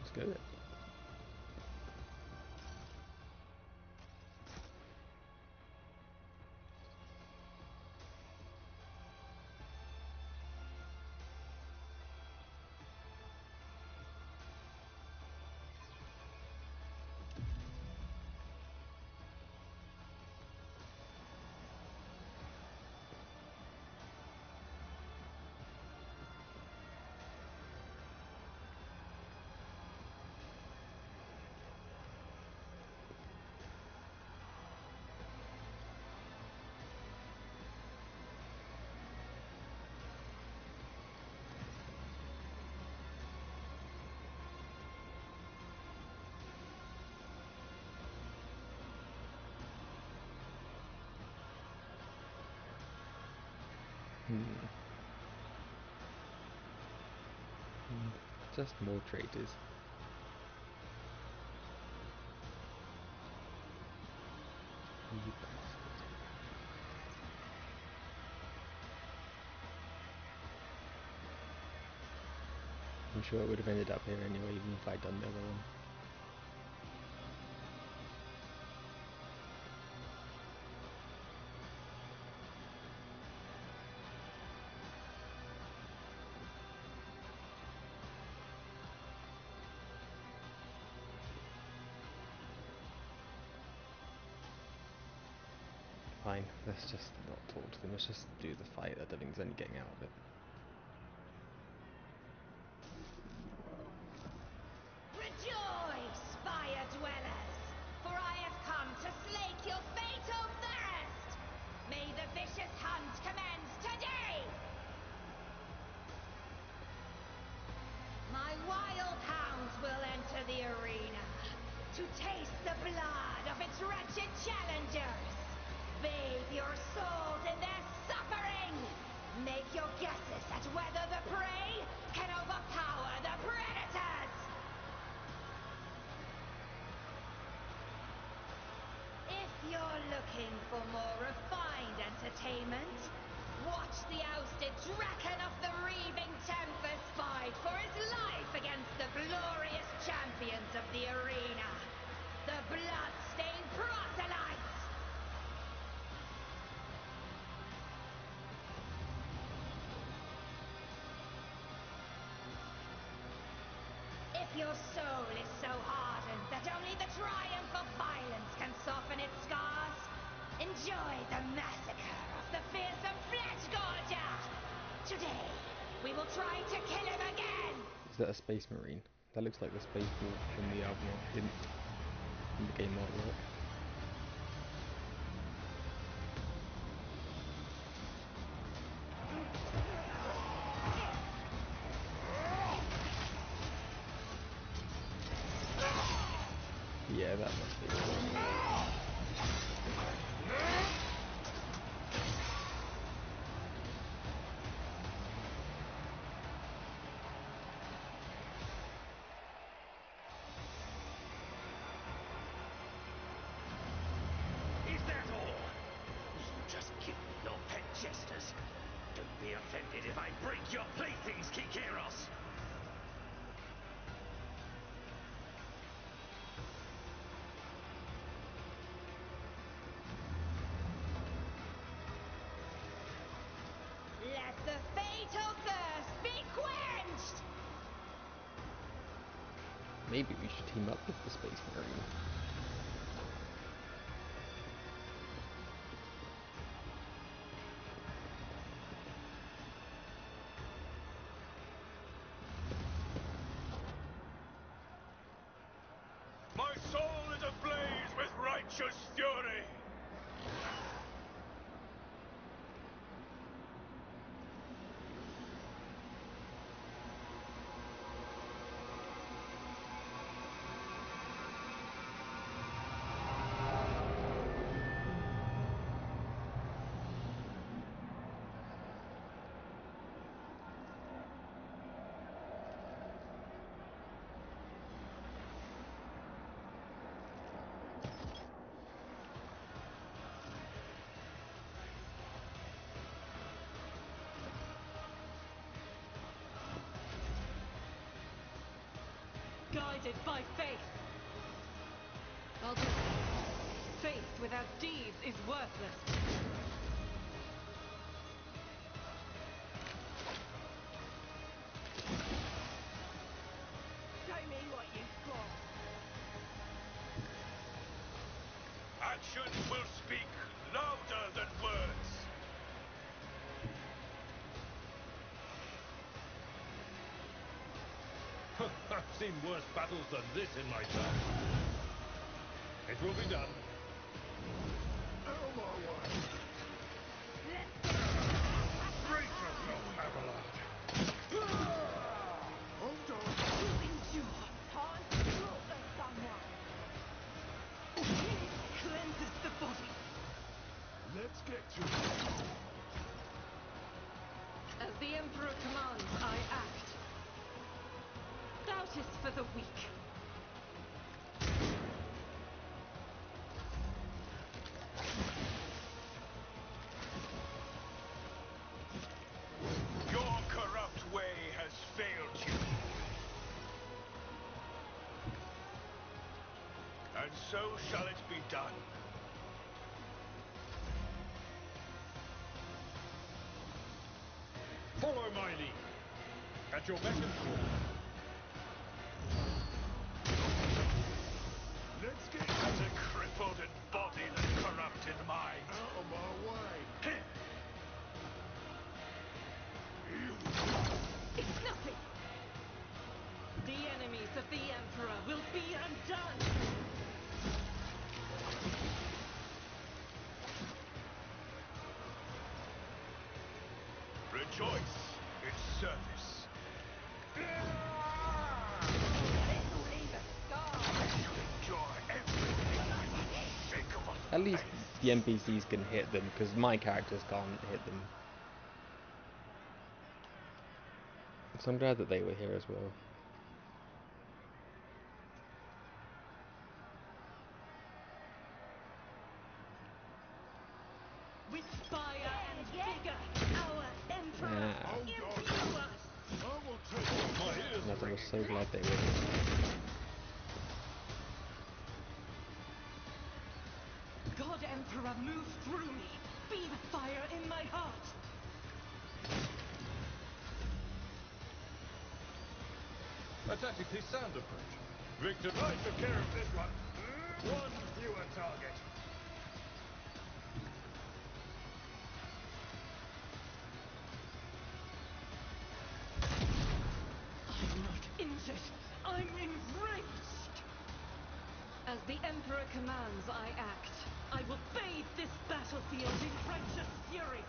Let's go then. Just more traitors. You bastards. I'm sure it would have ended up here anyway, even if I'd done the other one. Fine, let's just not talk to them, let's just do the fight. I don't think there's any getting out of it. Rejoice, fire dwellers, for I have come to slake your fatal thirst! May the vicious hunt commence today! My wild hounds will enter the arena to taste the blood of its wretched challengers. Bathe your souls in their suffering! Make your guesses at whether the prey can overpower the predators! If you're looking for more refined entertainment, watch the ousted Draken of the Reaving Tempest fight for his life against the glorious champions of the arena, the blood-stained proselytes! If your soul is so hardened that only the triumph of violence can soften its scars, enjoy the massacre of the fearsome flesh gorger! Today, we will try to kill him again! Is that a space marine? That looks like the space wolf in the album art, in the game artwork. Yeah, that must be it. Is that all? You just killed your pet jesters. Don't be offended if I break your playthings, Kikeros. Let the fatal thirst be quenched! Maybe we should team up with the space marine. My soul is ablaze with righteous fury. Guided by faith. I'll do it. Faith without deeds is worthless. Show me what you've got. Actions will speak louder than words. I've seen worse battles than this in my time. It will be done. Break of no Abelard. Hold on. Endure. Time to slaughter someone. Cleanses the body. Let's get to it. As the Emperor commands, I act. Doubt is for the weak. Your corrupt way has failed you. and so shall it be done. Follow my lead. At your beck and call. Let's get the crippled and bodied and corrupted mind. Out of my way. It's nothing! The enemies of the Emperor will be undone! Rejoice in service. It'll leave a scar. You enjoy everything unshakable. At least the NPCs can hit them, because my characters can't hit them. So I'm glad that they were here as well. With fire and vigor, our Emperor imbue us! I will take off my ears. And I was so glad they were here. God Emperor, move through me! Be the fire in my heart! A tactically sound approach. Victor, I took care of this one. One fewer target. I'm not injured. I'm enraged. As the Emperor commands, I act. I will bathe this battlefield in righteous fury.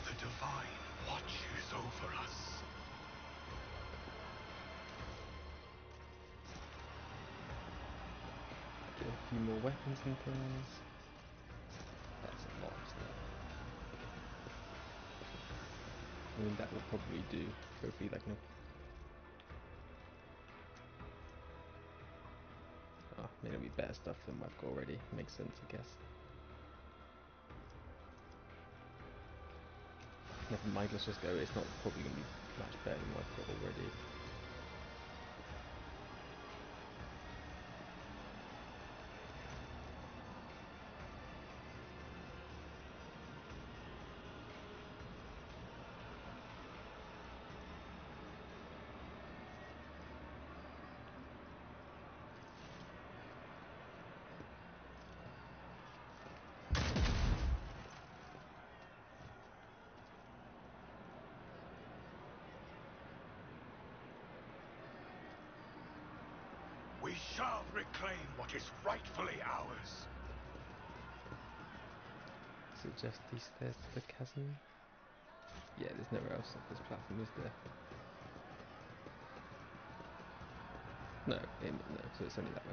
The Divine watches over us. Get a few more weapons and things. That's a lot of stuff. I mean, that will probably do. Hopefully that can... Oh, maybe it'll be better stuff than what I've got already. Makes sense, I guess. Never mind, let's just go. It's not probably going to be much better than what I've got already. We shall reclaim what is rightfully ours. Is it just these stairs to the chasm? Yeah, there's nowhere else up this platform, is there? No, no, so it's only that way.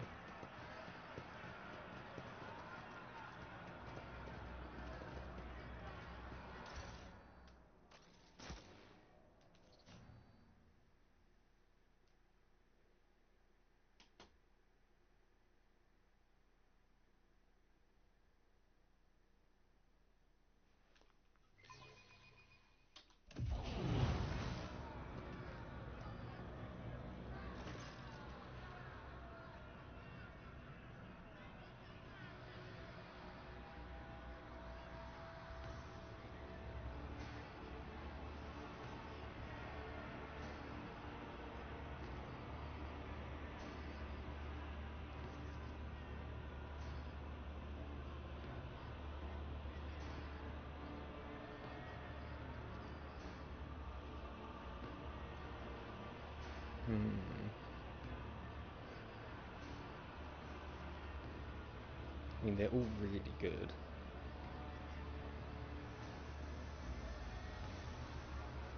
I mean, they're all really good.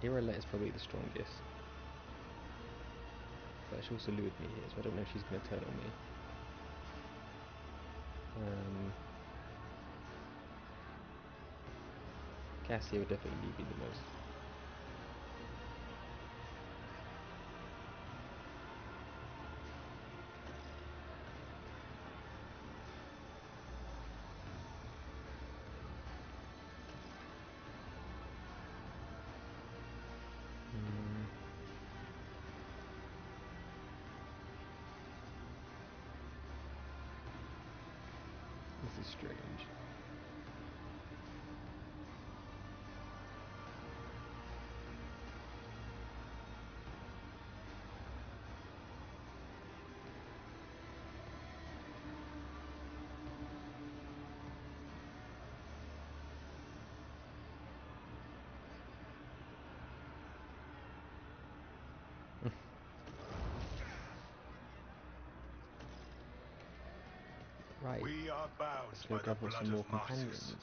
Irolette is probably the strongest. But she also lured me here, so I don't know if she's going to turn on me. Cassia would definitely leave me the most. This is strange. Right. We are bound Let's by go the grab blood some more of martyrs. companions.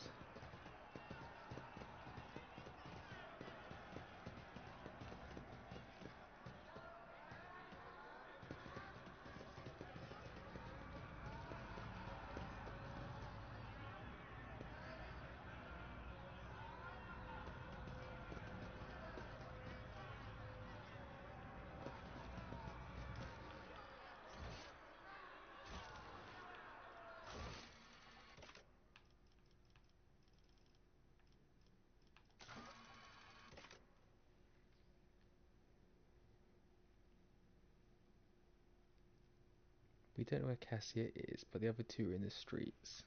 We don't know where Cassia is, but the other two are in the streets.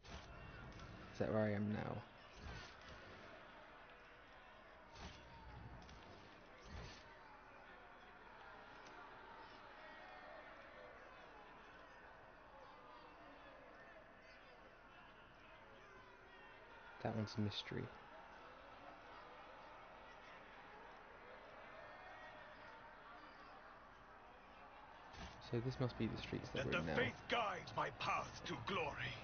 Is that where I am now? That one's a mystery. So this must be the streets that Let we're the in now. faith guide my path to glory.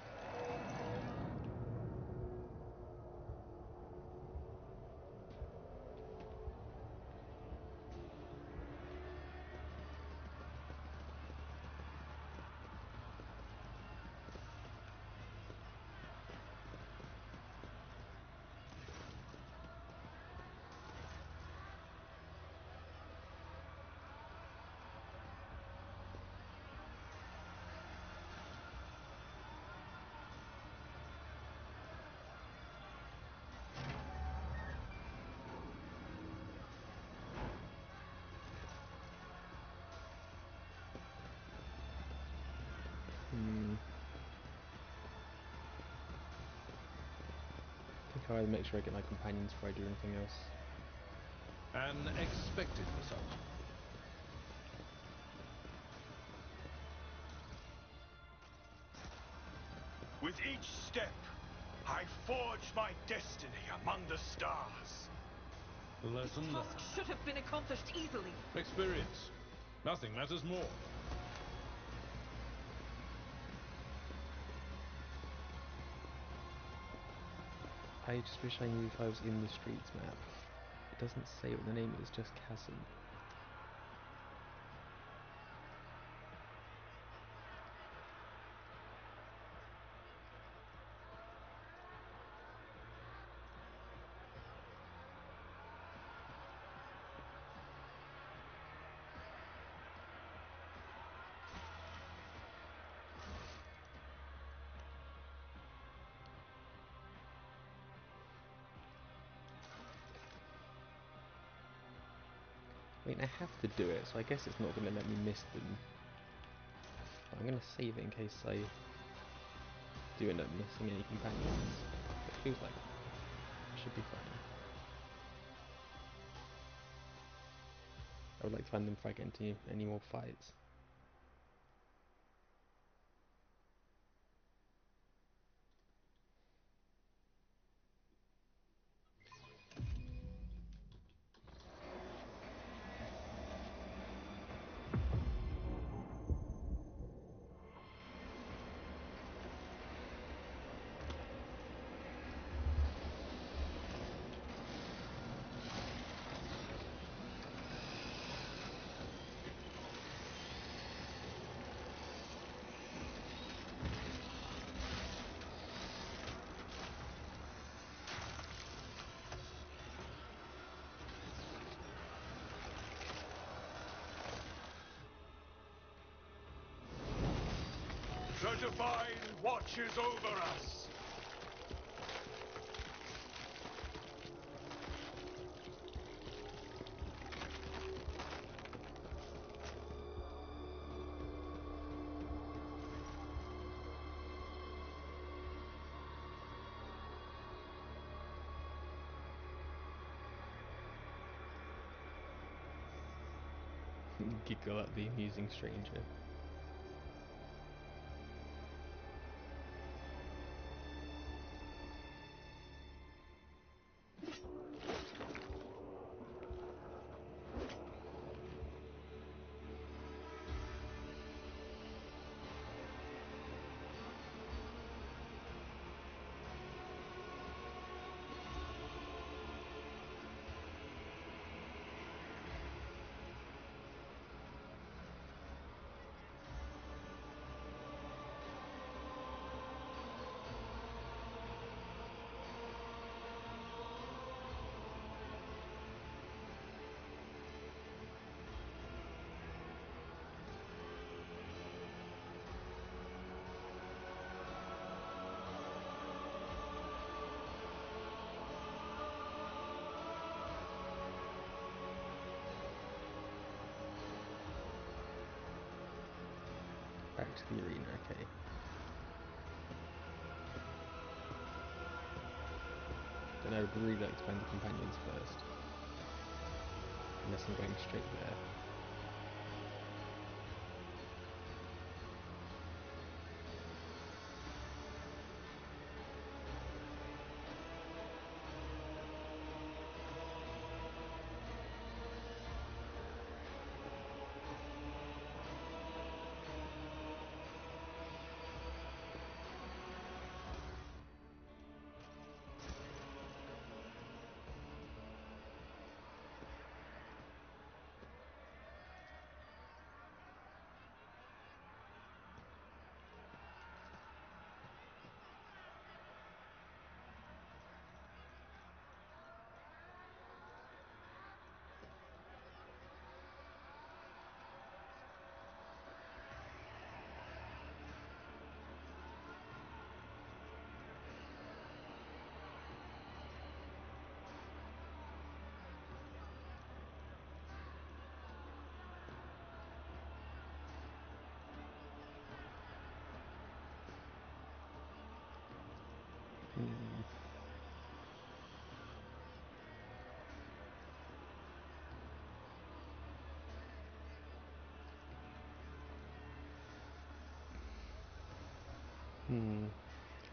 I think I'll either make sure I get my companions before I do anything else. An expected result. With each step, I forge my destiny among the stars. Lesson Task learned. should have been accomplished easily. Experience. Nothing matters more. I just wish I knew if I was in the streets map. It doesn't say what the name is, just Chasm. I mean, I have to do it, so I guess it's not going to let me miss them. But I'm going to save it in case I do end up missing any companions. It feels like I should be fine. I would like to find them before I get into any more fights. The Divine watches over us. Giggle at the amusing stranger. Back to the arena, okay. Then I would really like to find the companions first. Unless I'm going straight there.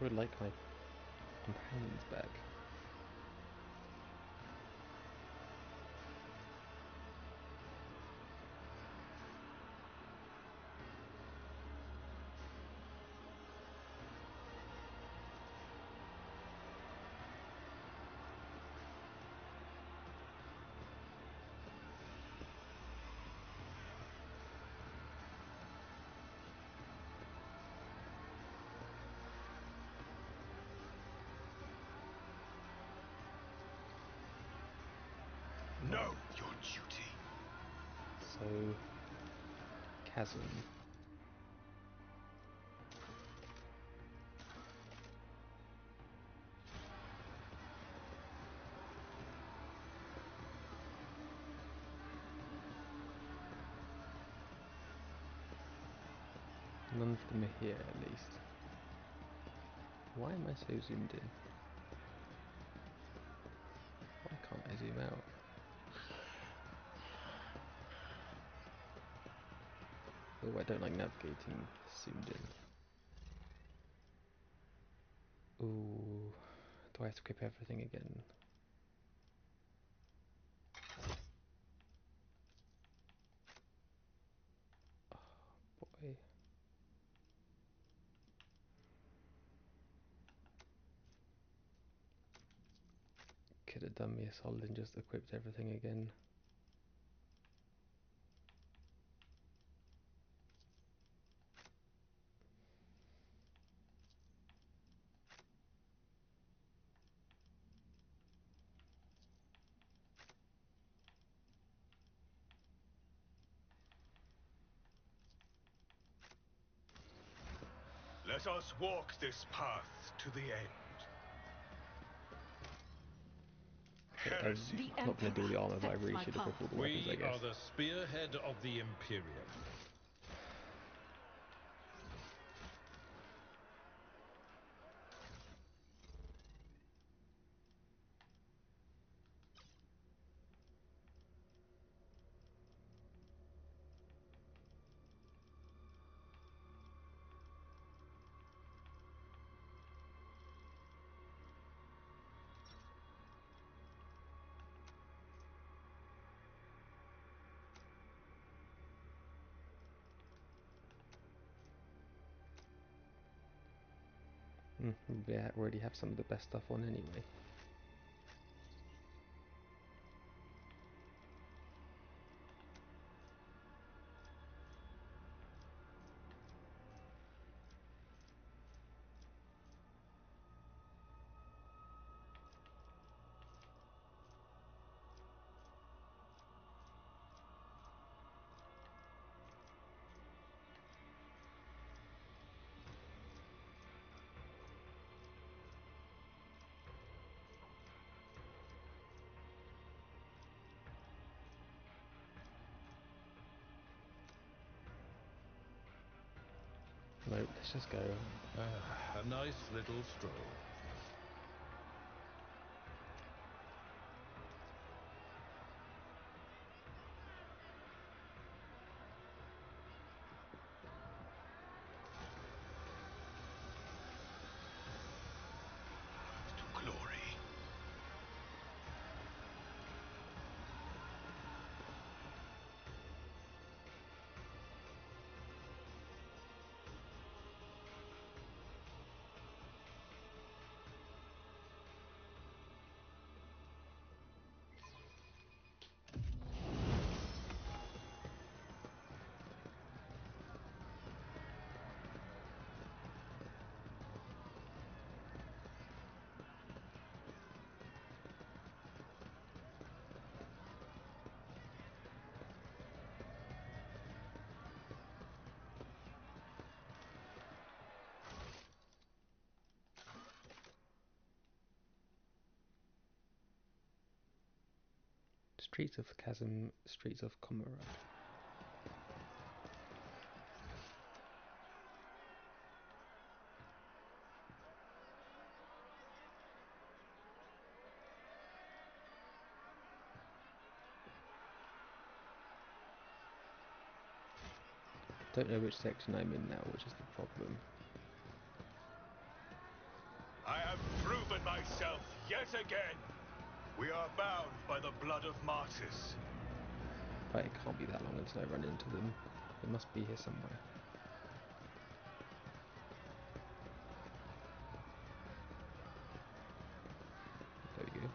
I would like my companions back. Know your duty. So, Chasm. None of them are here, at least. Why am I so zoomed in? Why can't I zoom out? Oh, I don't like navigating zoomed in. Ooh, do I have to equip everything again? Oh boy. Could have done me a solid and just equipped everything again. Let us walk this path to the end. Heresy. I'm not going to do all the armor, but I really should have equipped all the weapons, I We guess. are the spearhead of the Imperium. They already have some of the best stuff on anyway. No, let's just go. A nice little stroll. To glory. Streets of Chasm, Streets of Commorragh. Don't know which section I'm in now, which is the problem. I have proven myself yet again. We are bound by the blood of martyrs. But it can't be that long until I run into them. They must be here somewhere. There we go.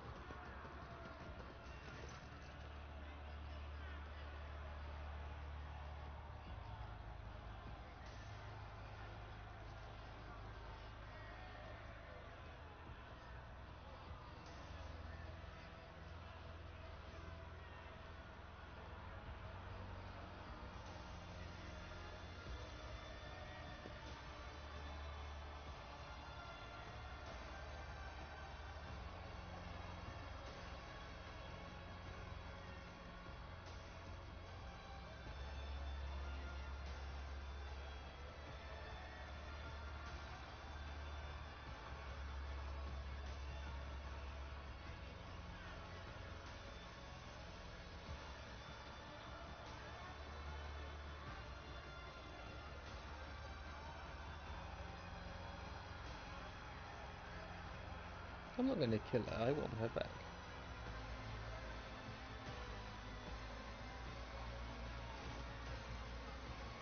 I'm not going to kill her, I want her back.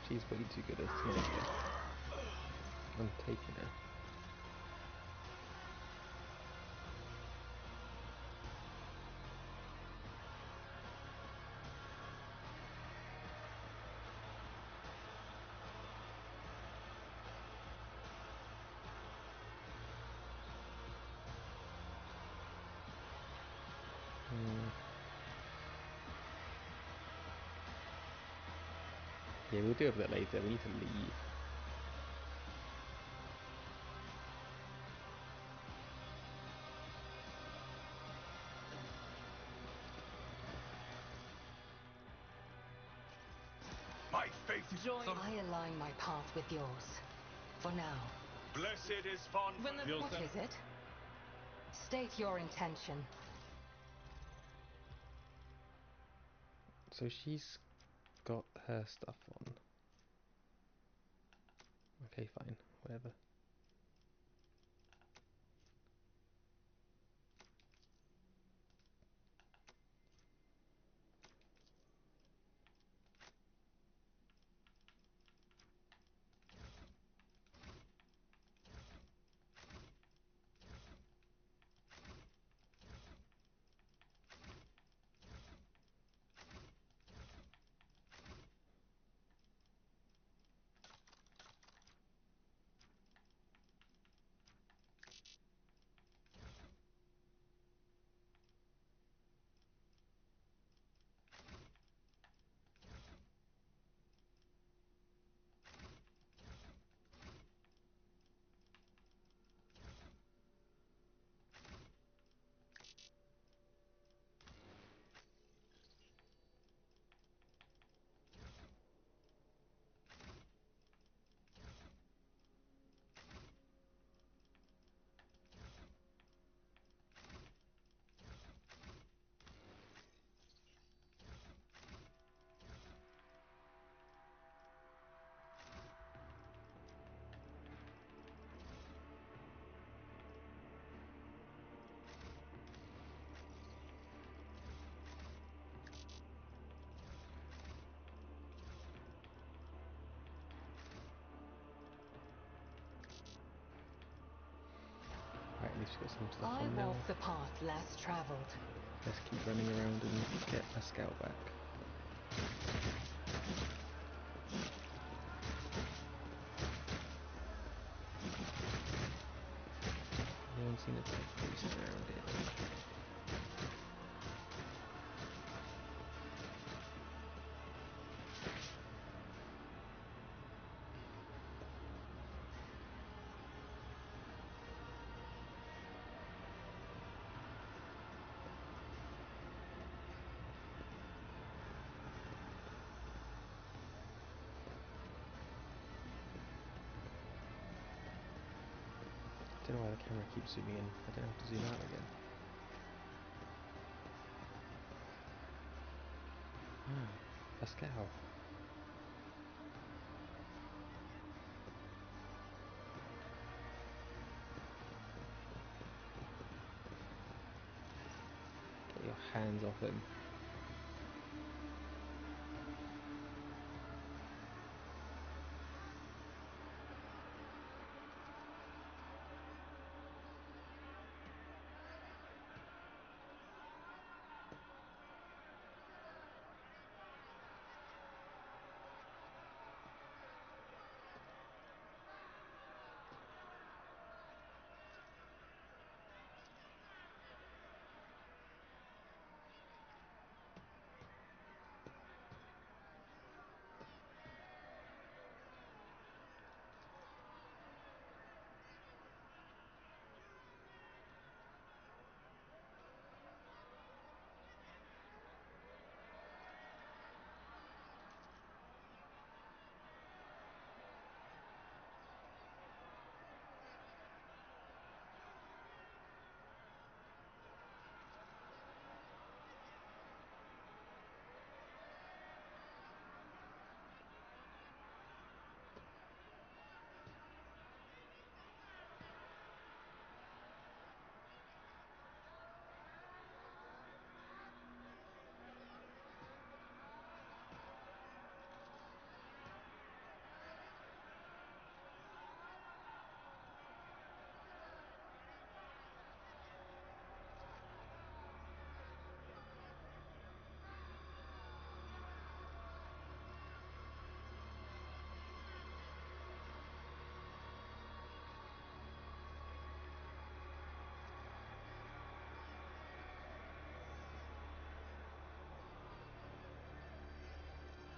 She's way too good at sniper. I'm taking her. Yeah, we'll deal with that later. We need to leave. faith. Join. I align my path with yours. For now. Blessed is fond. When the What is it? State your intention. So she's got her stuff on. Okay, fine, whatever. Right, at least we've got some stuff I on now. walk the path less traveled. Let's keep running around and get a scout back. No one's seen a dead person around here. I don't know why the camera keeps zooming in. I don't have to zoom out again. Ah, a scout. Get your hands off him.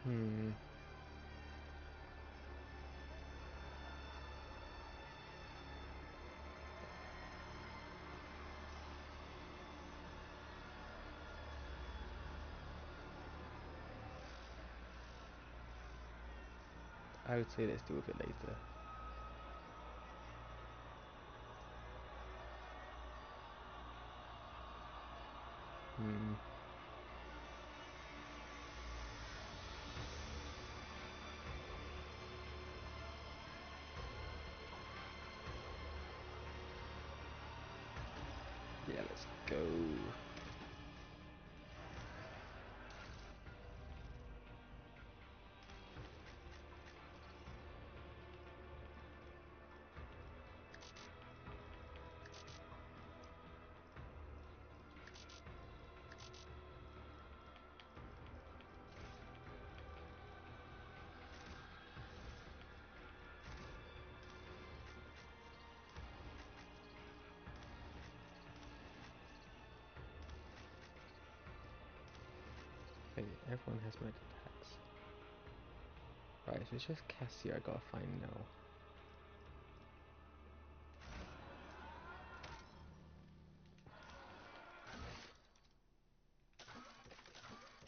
Hmm. I would say let's deal with it later. Yeah, let's go. Okay, everyone has med attacks. Right, so it's just Cassia I gotta find now.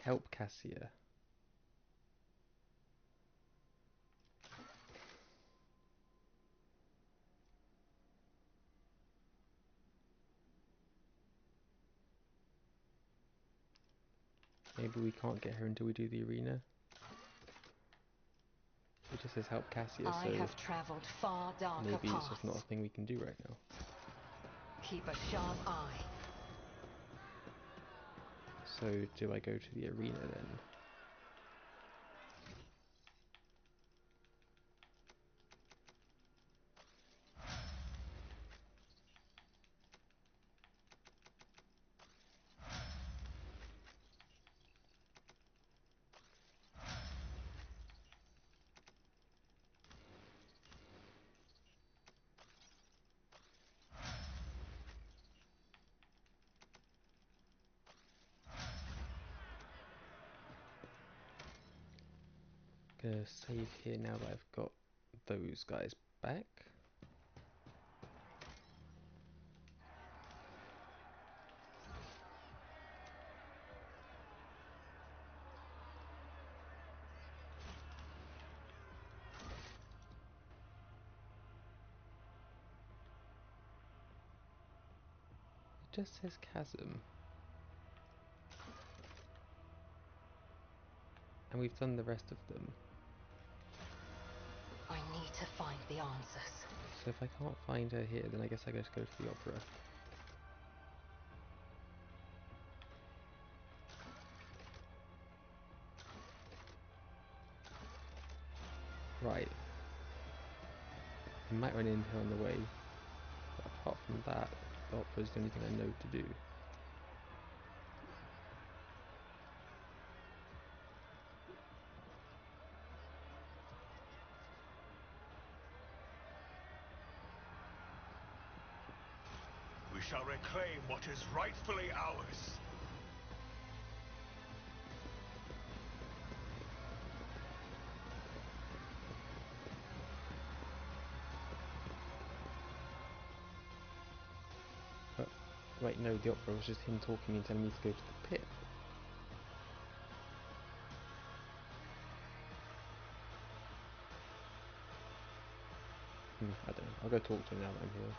Help Cassia. Maybe we can't get her until we do the arena. It just says help Cassia, so I have traveled far darker maybe paths. it's just not a thing we can do right now. Keep a sharp eye. So do I go to the arena then? Gonna save here now that I've got those guys back. It just says Chasm. And we've done the rest of them. I need to find the answers. So if I can't find her here, then I guess I just go to the opera. Right. I might run into her on the way, but apart from that, the opera's the only thing I know to do. We shall reclaim what is rightfully ours. But, wait, no, the opera was just him talking and telling me to go to the pit. I don't know, I'll go talk to him now that I'm here.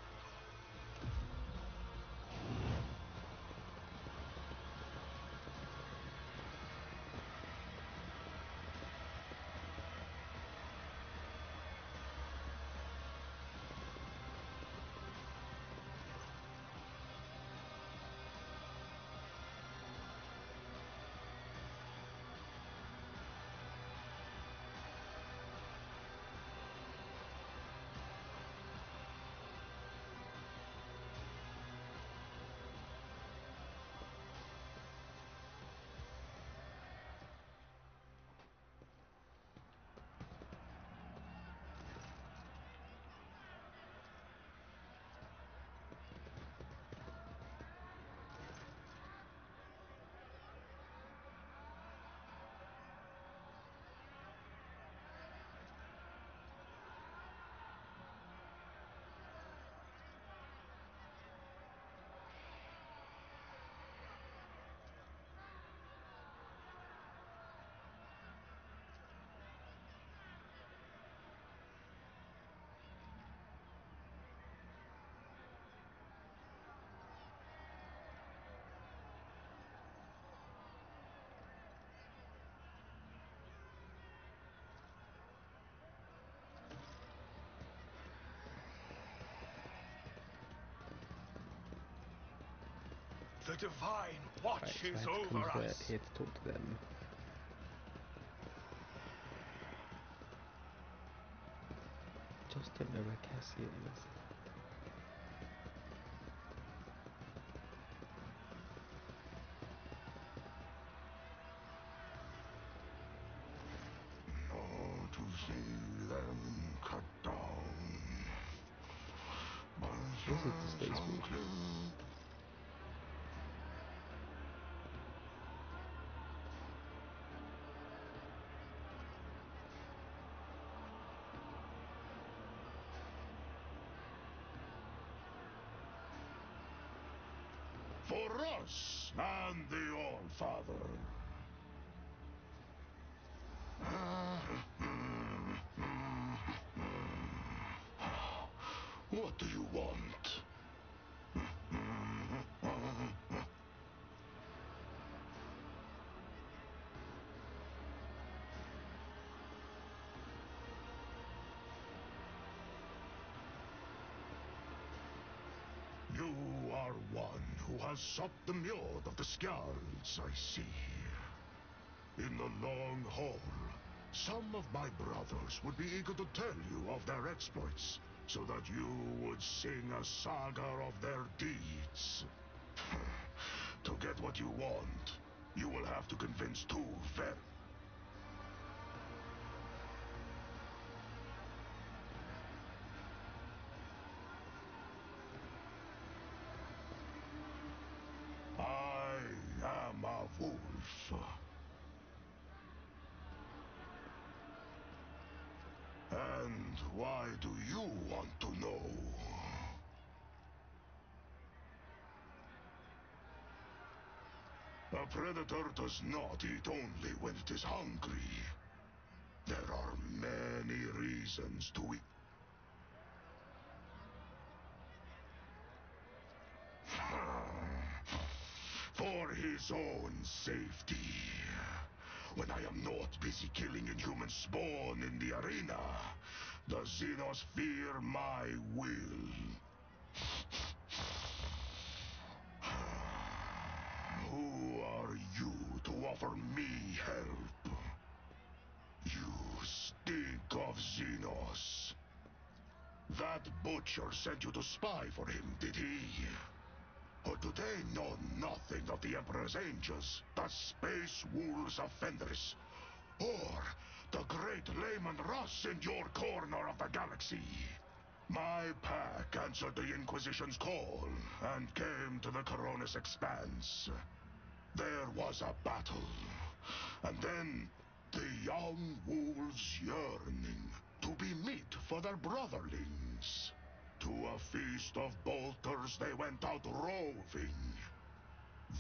The divine Right, so I watches had to come over us. here to talk to them. Just don't know where Cassie is. To see them cut down. This is the space bridge. For us and the All-Father. What do you want? You are one who has sought the Mjord of the Skjalds, I see. In the long haul, some of my brothers would be eager to tell you of their exploits, so that you would sing a saga of their deeds. To get what you want, you will have to convince two very... I am a wolf. And why do you want to know? A predator does not eat only when it is hungry. There are many reasons to eat. For his own safety. When I am not busy killing inhuman spawn in the arena, the Xenos fear my will. Who are you to offer me help? You stink of Xenos. That butcher sent you to spy for him, did he? Or do they know nothing of the Emperor's Angels, the Space Wolves of Fenris, or the great Lehman Russ in your corner of the galaxy? My pack answered the Inquisition's call and came to the Coronis Expanse. There was a battle, and then the young wolves yearning to be meat for their brotherlings. To a feast of bolters they went out roving.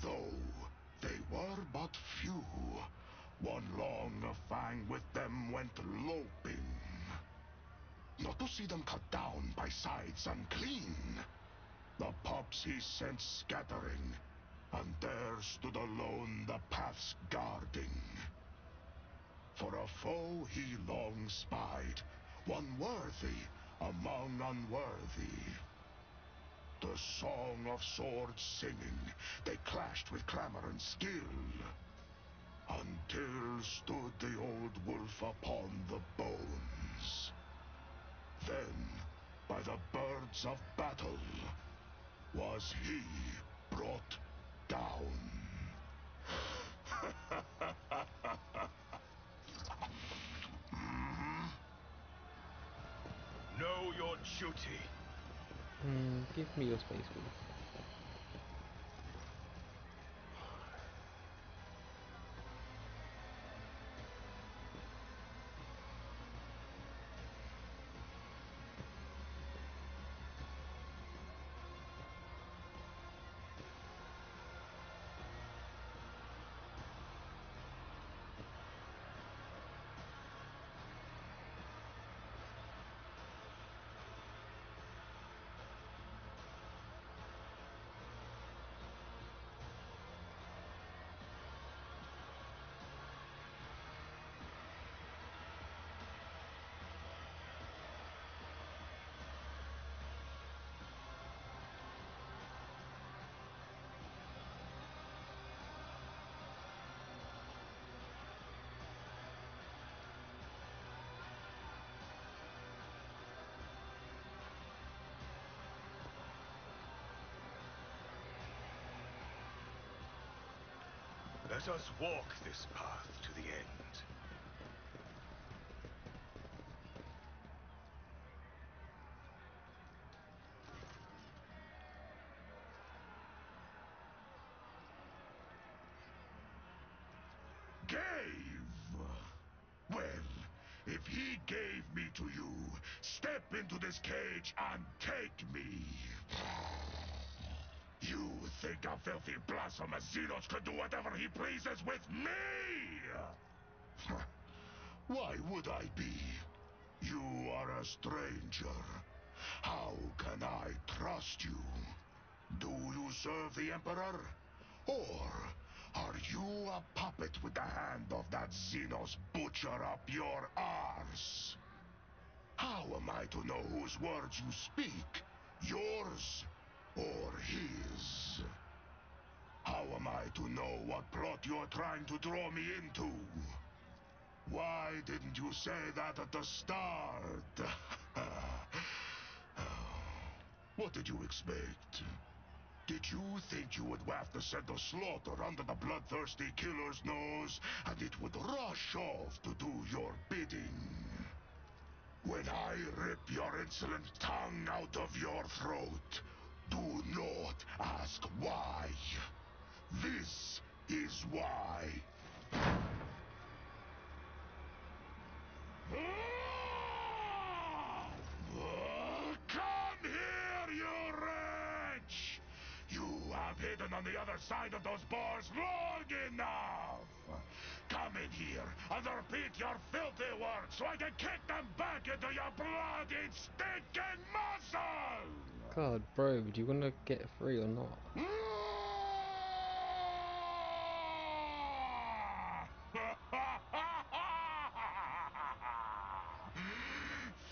Though they were but few, one long fang with them went loping. Not to see them cut down by sides unclean. The pups he sent scattering, and there stood alone the paths guarding. For a foe he long spied, one worthy among unworthy. The song of swords singing, they clashed with clamor and skill, until stood the old wolf upon the bones. Then, by the birds of battle, was he brought down. Know your duty. Give me your space, please. Let us walk this path to the end. Gave? Well, if he gave me to you, step into this cage and take me. You think a filthy blasphemous Xenos could do whatever he pleases with me? Why would I be? You are a stranger. How can I trust you? Do you serve the Emperor? Or are you a puppet with the hand of that Xenos butcher up your arse? How am I to know whose words you speak? Yours or his? How am I to know what plot you're trying to draw me into? Why didn't you say that at the start? What did you expect? Did you think you would waft the scent of slaughter under the bloodthirsty killer's nose, and it would rush off to do your bidding? When I rip your insolent tongue out of your throat, do not ask why. This is why. Come here, you wretch! You have hidden on the other side of those bars long enough! Come in here and repeat your filthy words so I can kick them back into your bloody, stinking muscle! God, bro, do you want to get free or not?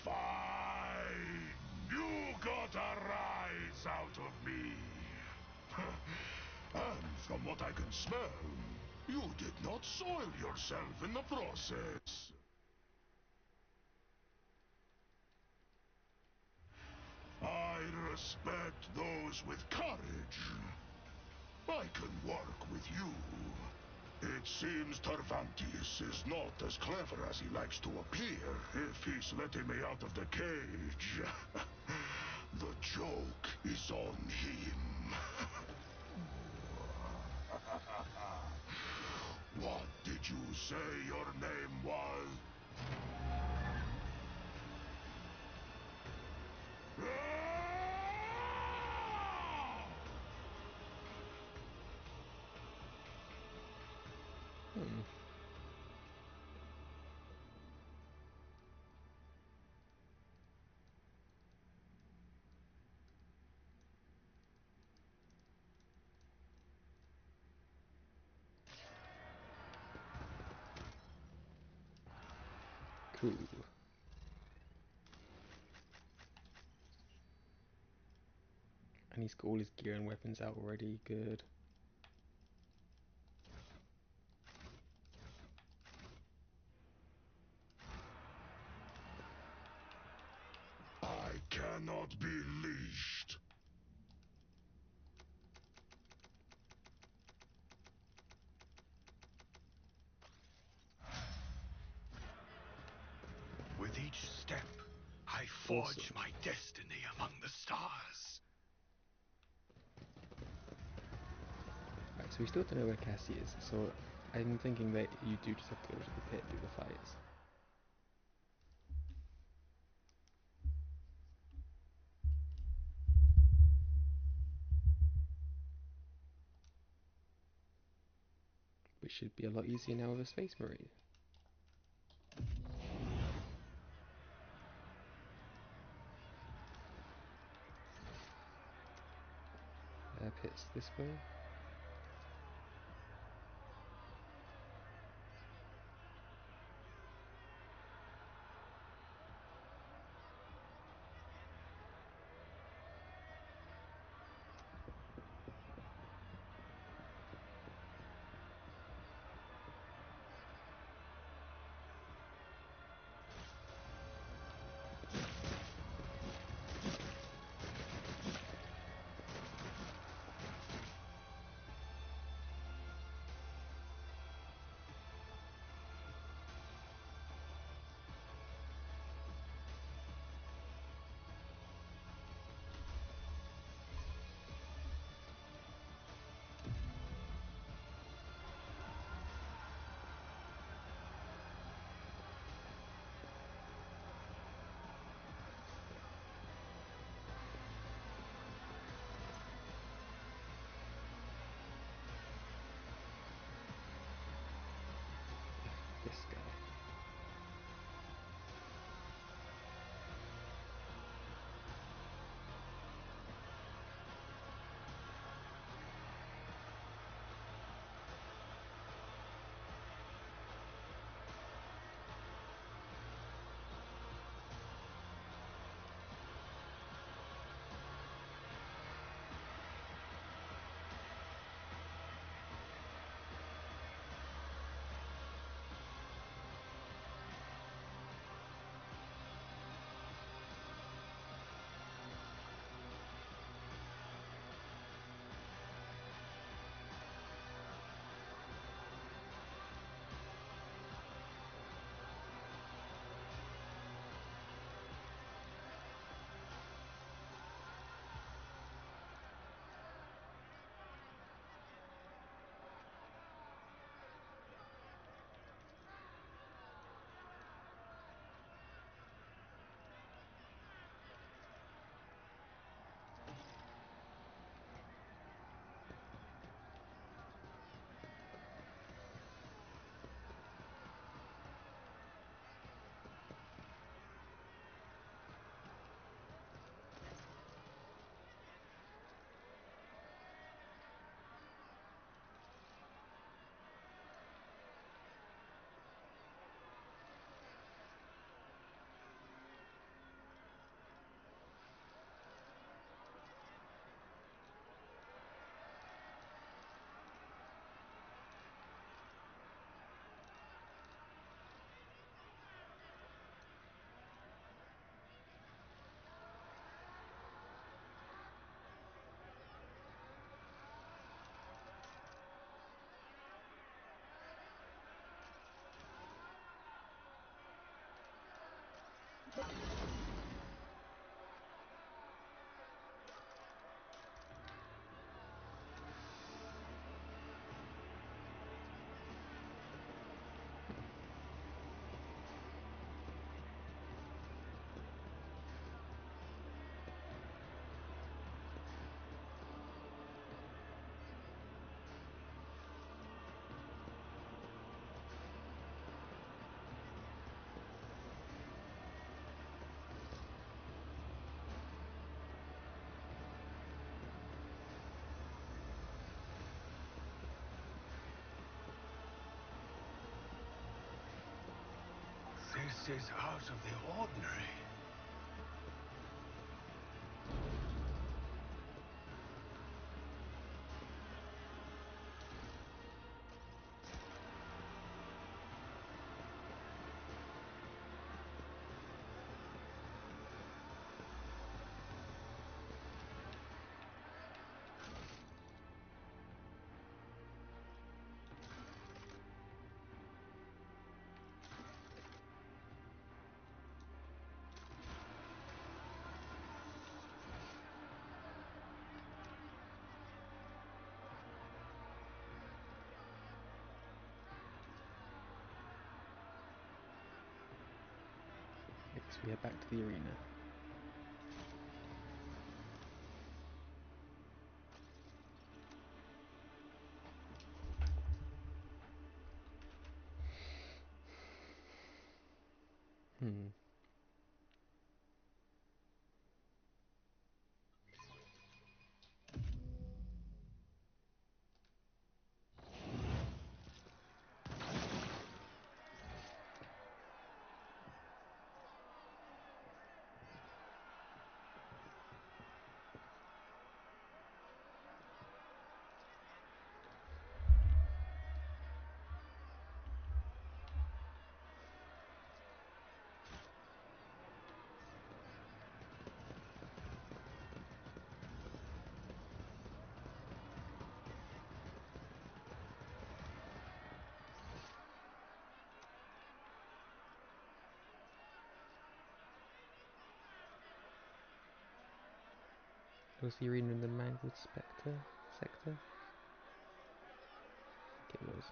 Fine! You got a rise out of me! And from what I can smell, you did not soil yourself in the process. I respect those with courage. I can work with you. It seems Tervantius is not as clever as he likes to appear if he's letting me out of the cage. The joke is on him. What did you say your name was? Cool. And he's got all his gear and weapons out already. Good. I cannot be leashed. With each step, I forge Awesome. my destiny among the stars. Right, so we still don't know where Cassie is, so I'm thinking that you do just have to go to the pit, do the fights. Which should be a lot easier now with a Space Marine. Pit's this way. This is out of the ordinary. Yes, we are back to the arena. Was the arena in the Mangled Spectre sector? I think it was.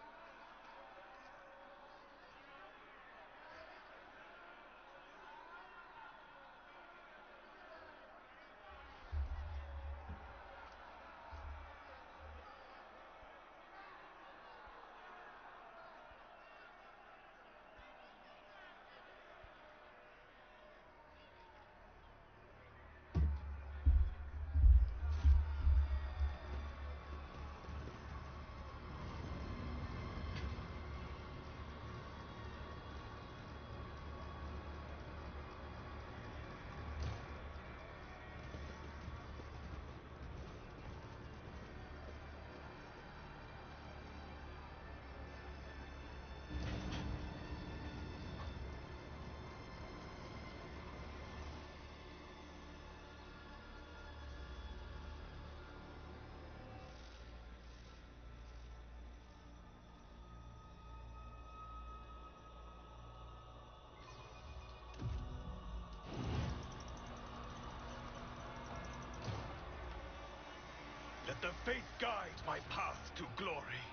Let the faith guide my path to glory.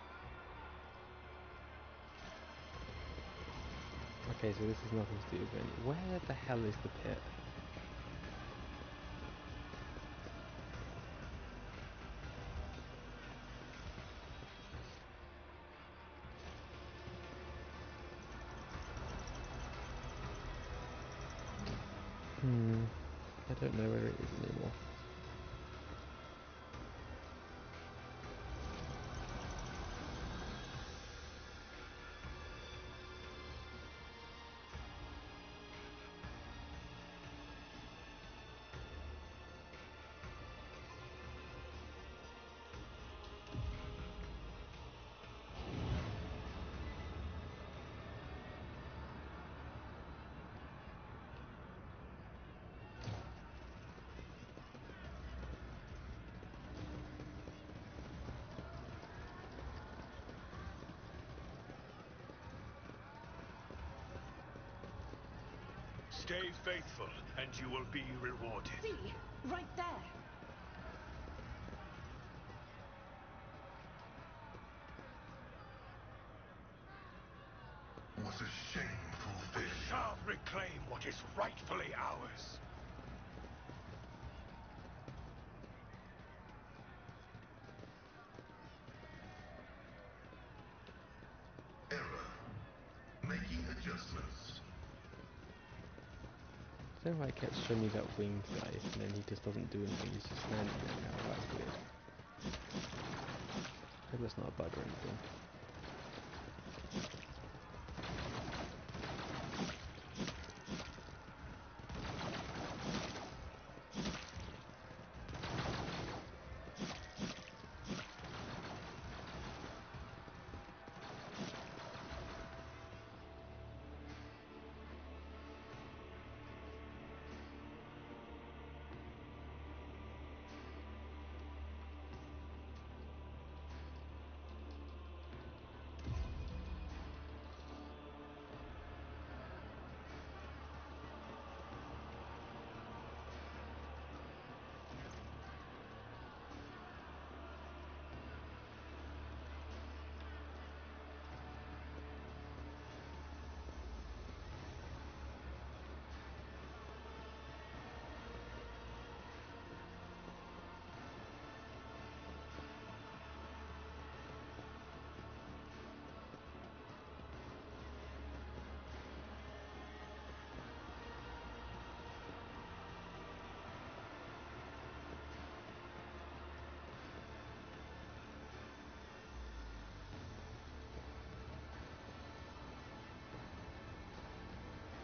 Okay, so this is nothing to do with any. Where the hell is the pit? I don't know where it is anymore. Stay faithful, and you will be rewarded. See, right there. What a shameful We failure. shall reclaim what is rightfully ours. Error. Making adjustments. I don't know why it kept showing me that winged guy, and then he just doesn't do anything, he's just standing there now, that's weird. Hope that's not a bug or anything.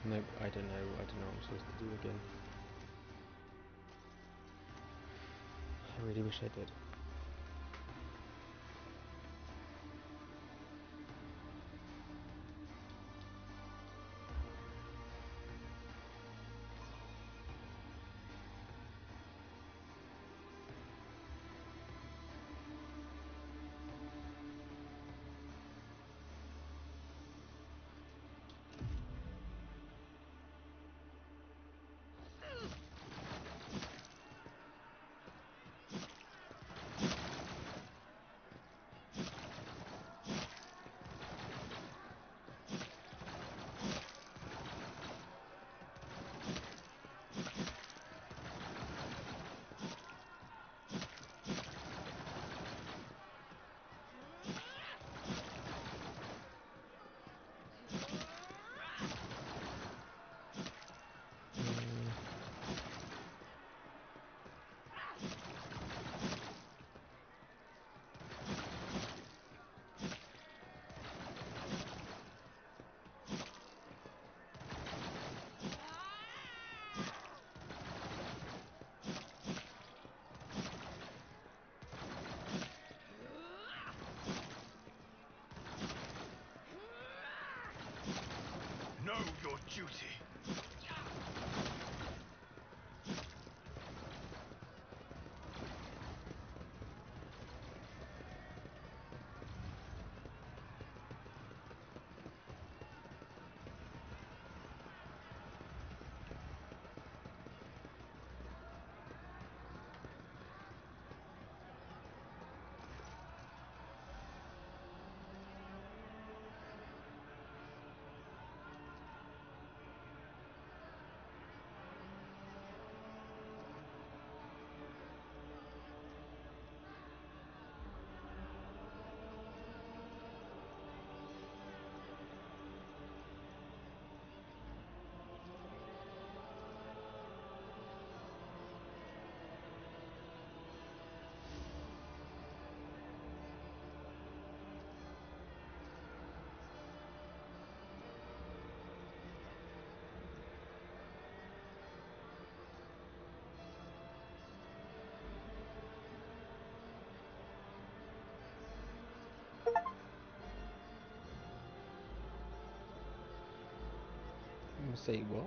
Nope, I don't know what I'm supposed to do again. I really wish I did. Know your duty. Say what?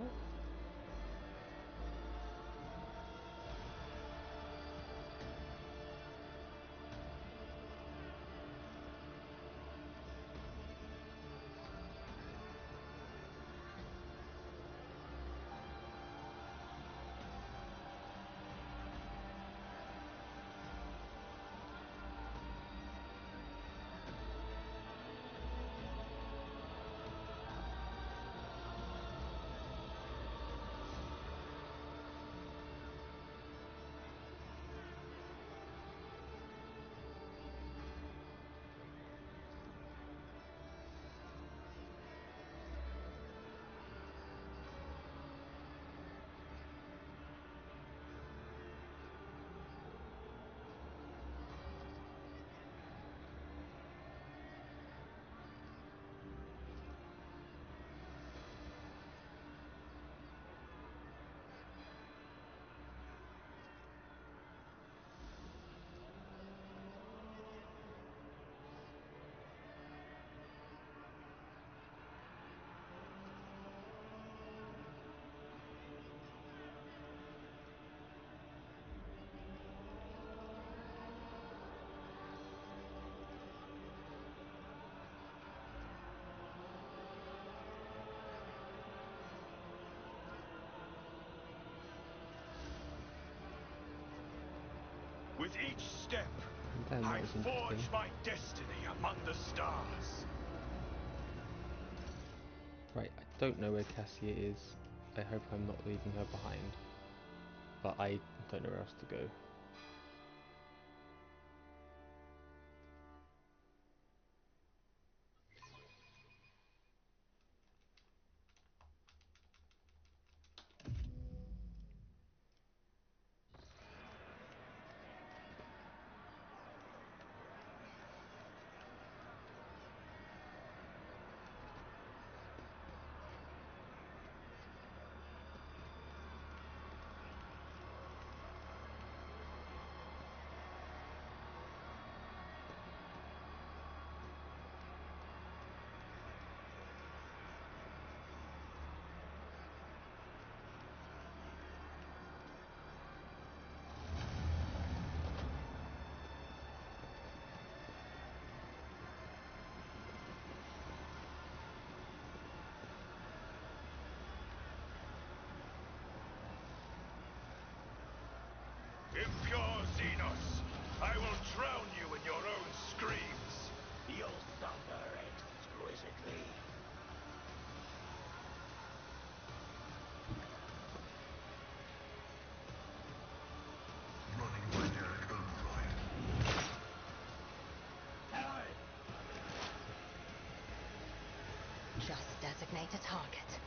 With each step, Damn, I that was forge interesting. my destiny among the stars. Right, I don't know where Cassia is. I hope I'm not leaving her behind. But I don't know where else to go. Impure Xenos, I will drown you in your own screams. You'll suffer exquisitely. Running by their own right. Just designate a target.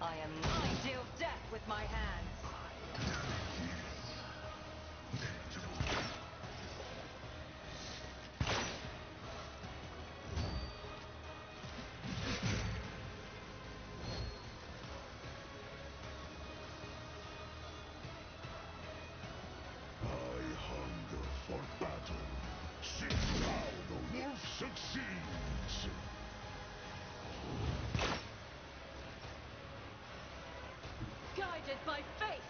I deal death with my hands. I hunger for battle. See how the wolf succeeds. Guided by faith!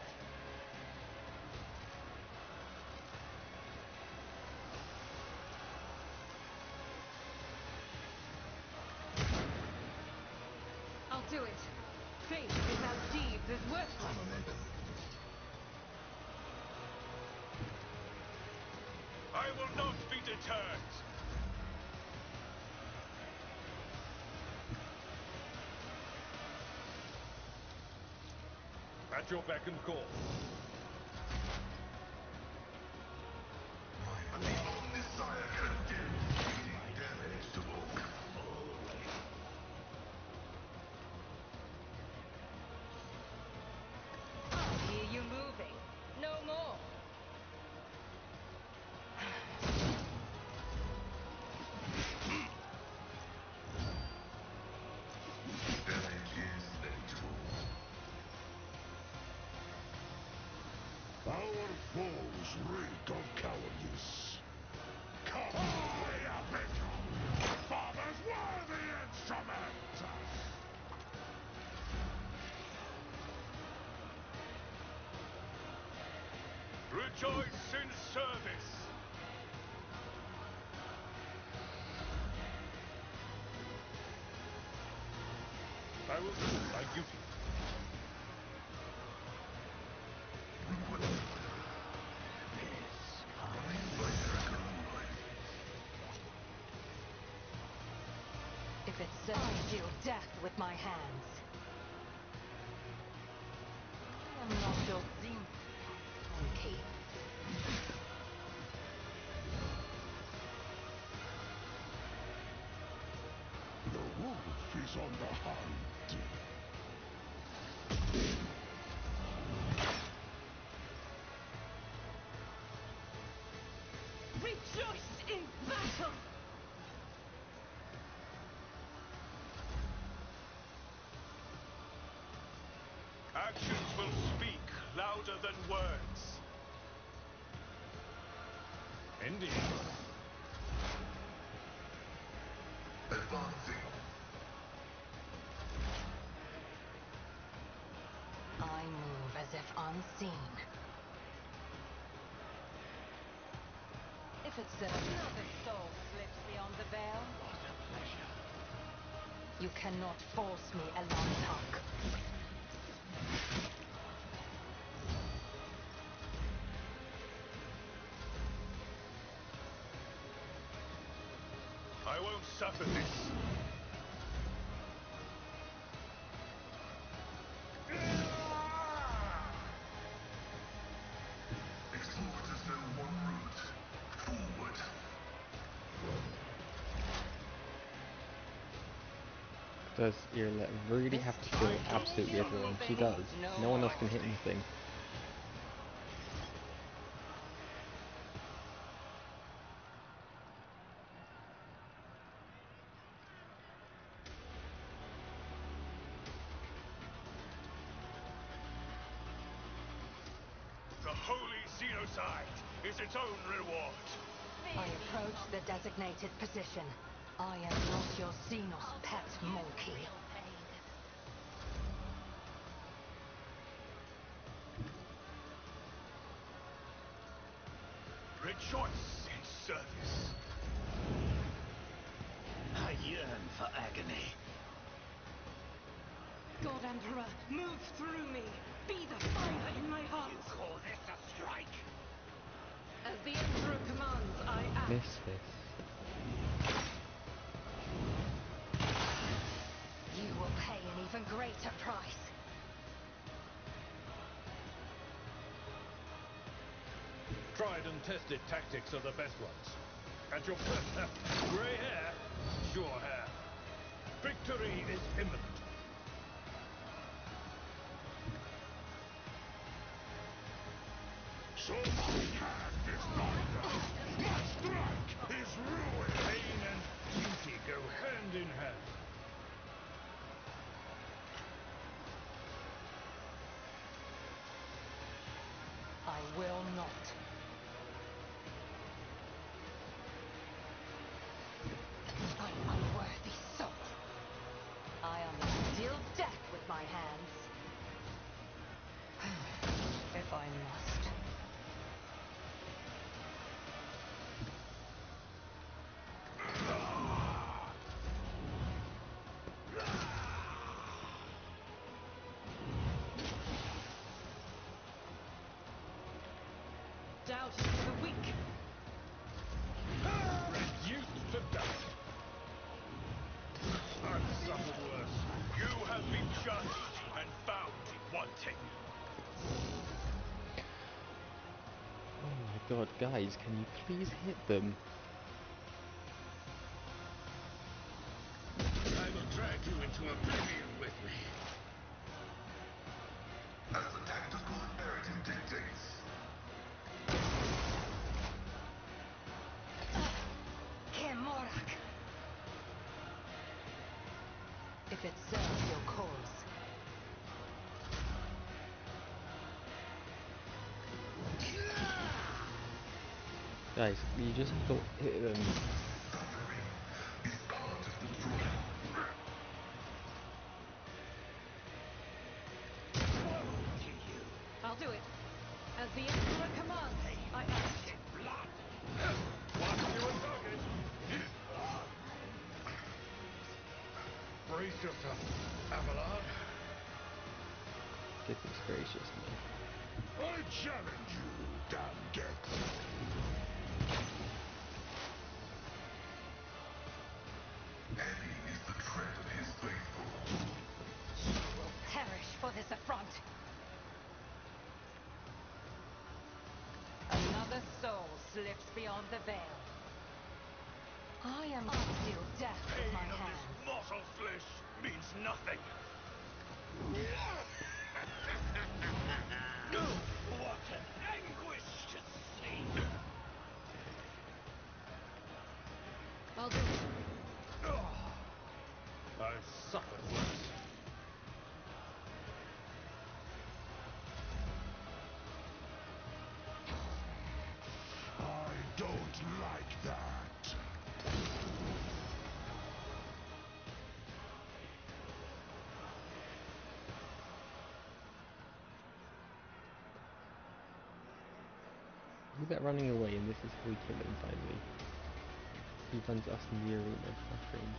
I'll do it. Faith without deeds is worthless. I will not be deterred. At your beck and call. My own desire condemns dealing damage to both. I hear you moving. No more. Damage is negligible. Our foes reek of cowardice. Come, Father's worthy instrument! Rejoice in service. I will do my duty. If it's so, I deal death with my hands. I am not your theme. Okay. The wolf is on the hunt. Rejoice in battle! Actions will speak louder than words. Indeed. Advancing. I move as if unseen. If it's another soul slips beyond the veil, What a pleasure. You cannot force me, Elantak. I won't suffer this. Explorers know one route. Forward. Does Irlet really have to kill absolutely everyone? She does. No one else can hit anything. The holy Xenocide is its own reward. I approach the designated position. I am not your Xenos pet monkey. Rejoice in service. I yearn for agony. God Emperor, move through me. Be the fire in my heart. You call this a strike? As the Emperor commands, I act. Miss this. You will pay an even greater price. Tried and tested tactics are the best ones. And your grey hair? Sure hair. Victory is imminent. So my hand is thunder. My strike is ruin. Pain and beauty go hand in hand. I will not. An unworthy soul. I only deal death with my hands. If I must. Doubt is for the weak. Reduced to dust. I've suffered worse. You have been judged and found wanting. Oh my god, guys, can you please hit them? I will drag you into oblivion with me. As the tactical imperative dictates. Commorragh. If it serves your cause. Guys, you just thought hit them. I'll do it. As the Emperor commands, I act. Watch your target. Brace yourself, Avalon. Goodness gracious, man. I challenge you, damn Geth. Heavy is the tread of his faithful. You will perish for this affront. Another soul slips beyond the veil. I am deal death with Pain my of hands. this mortal flesh means nothing. What an anguish to see! I'll do it. I've suffered worse. I don't like that. Look at that running away, and this is how we kill him finally. He runs us in the arena after him.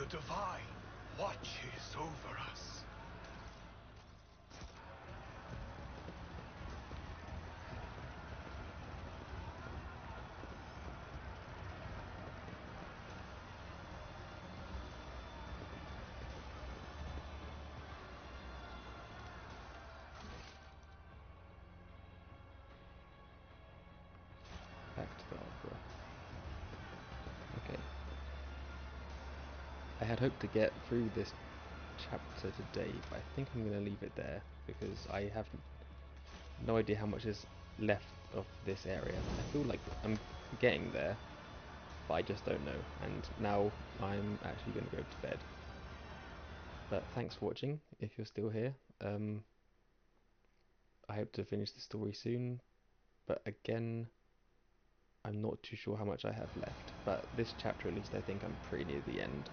The Divine watches over us. Back to the opera. Okay. I had hoped to get through this chapter today, but I think I'm going to leave it there because I have no idea how much is left of this area. I feel like I'm getting there, but I just don't know. And now I'm actually going to go to bed. But thanks for watching, if you're still here. I hope to finish the story soon, but again, I'm not too sure how much I have left. But this chapter, at least, I think I'm pretty near the end.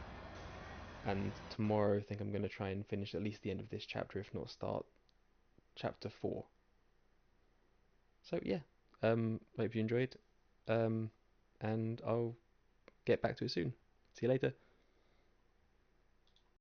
And tomorrow, I think I'm going to try and finish at least the end of this chapter, if not start chapter 4. So yeah, hope you enjoyed, and I'll get back to it soon. See you later.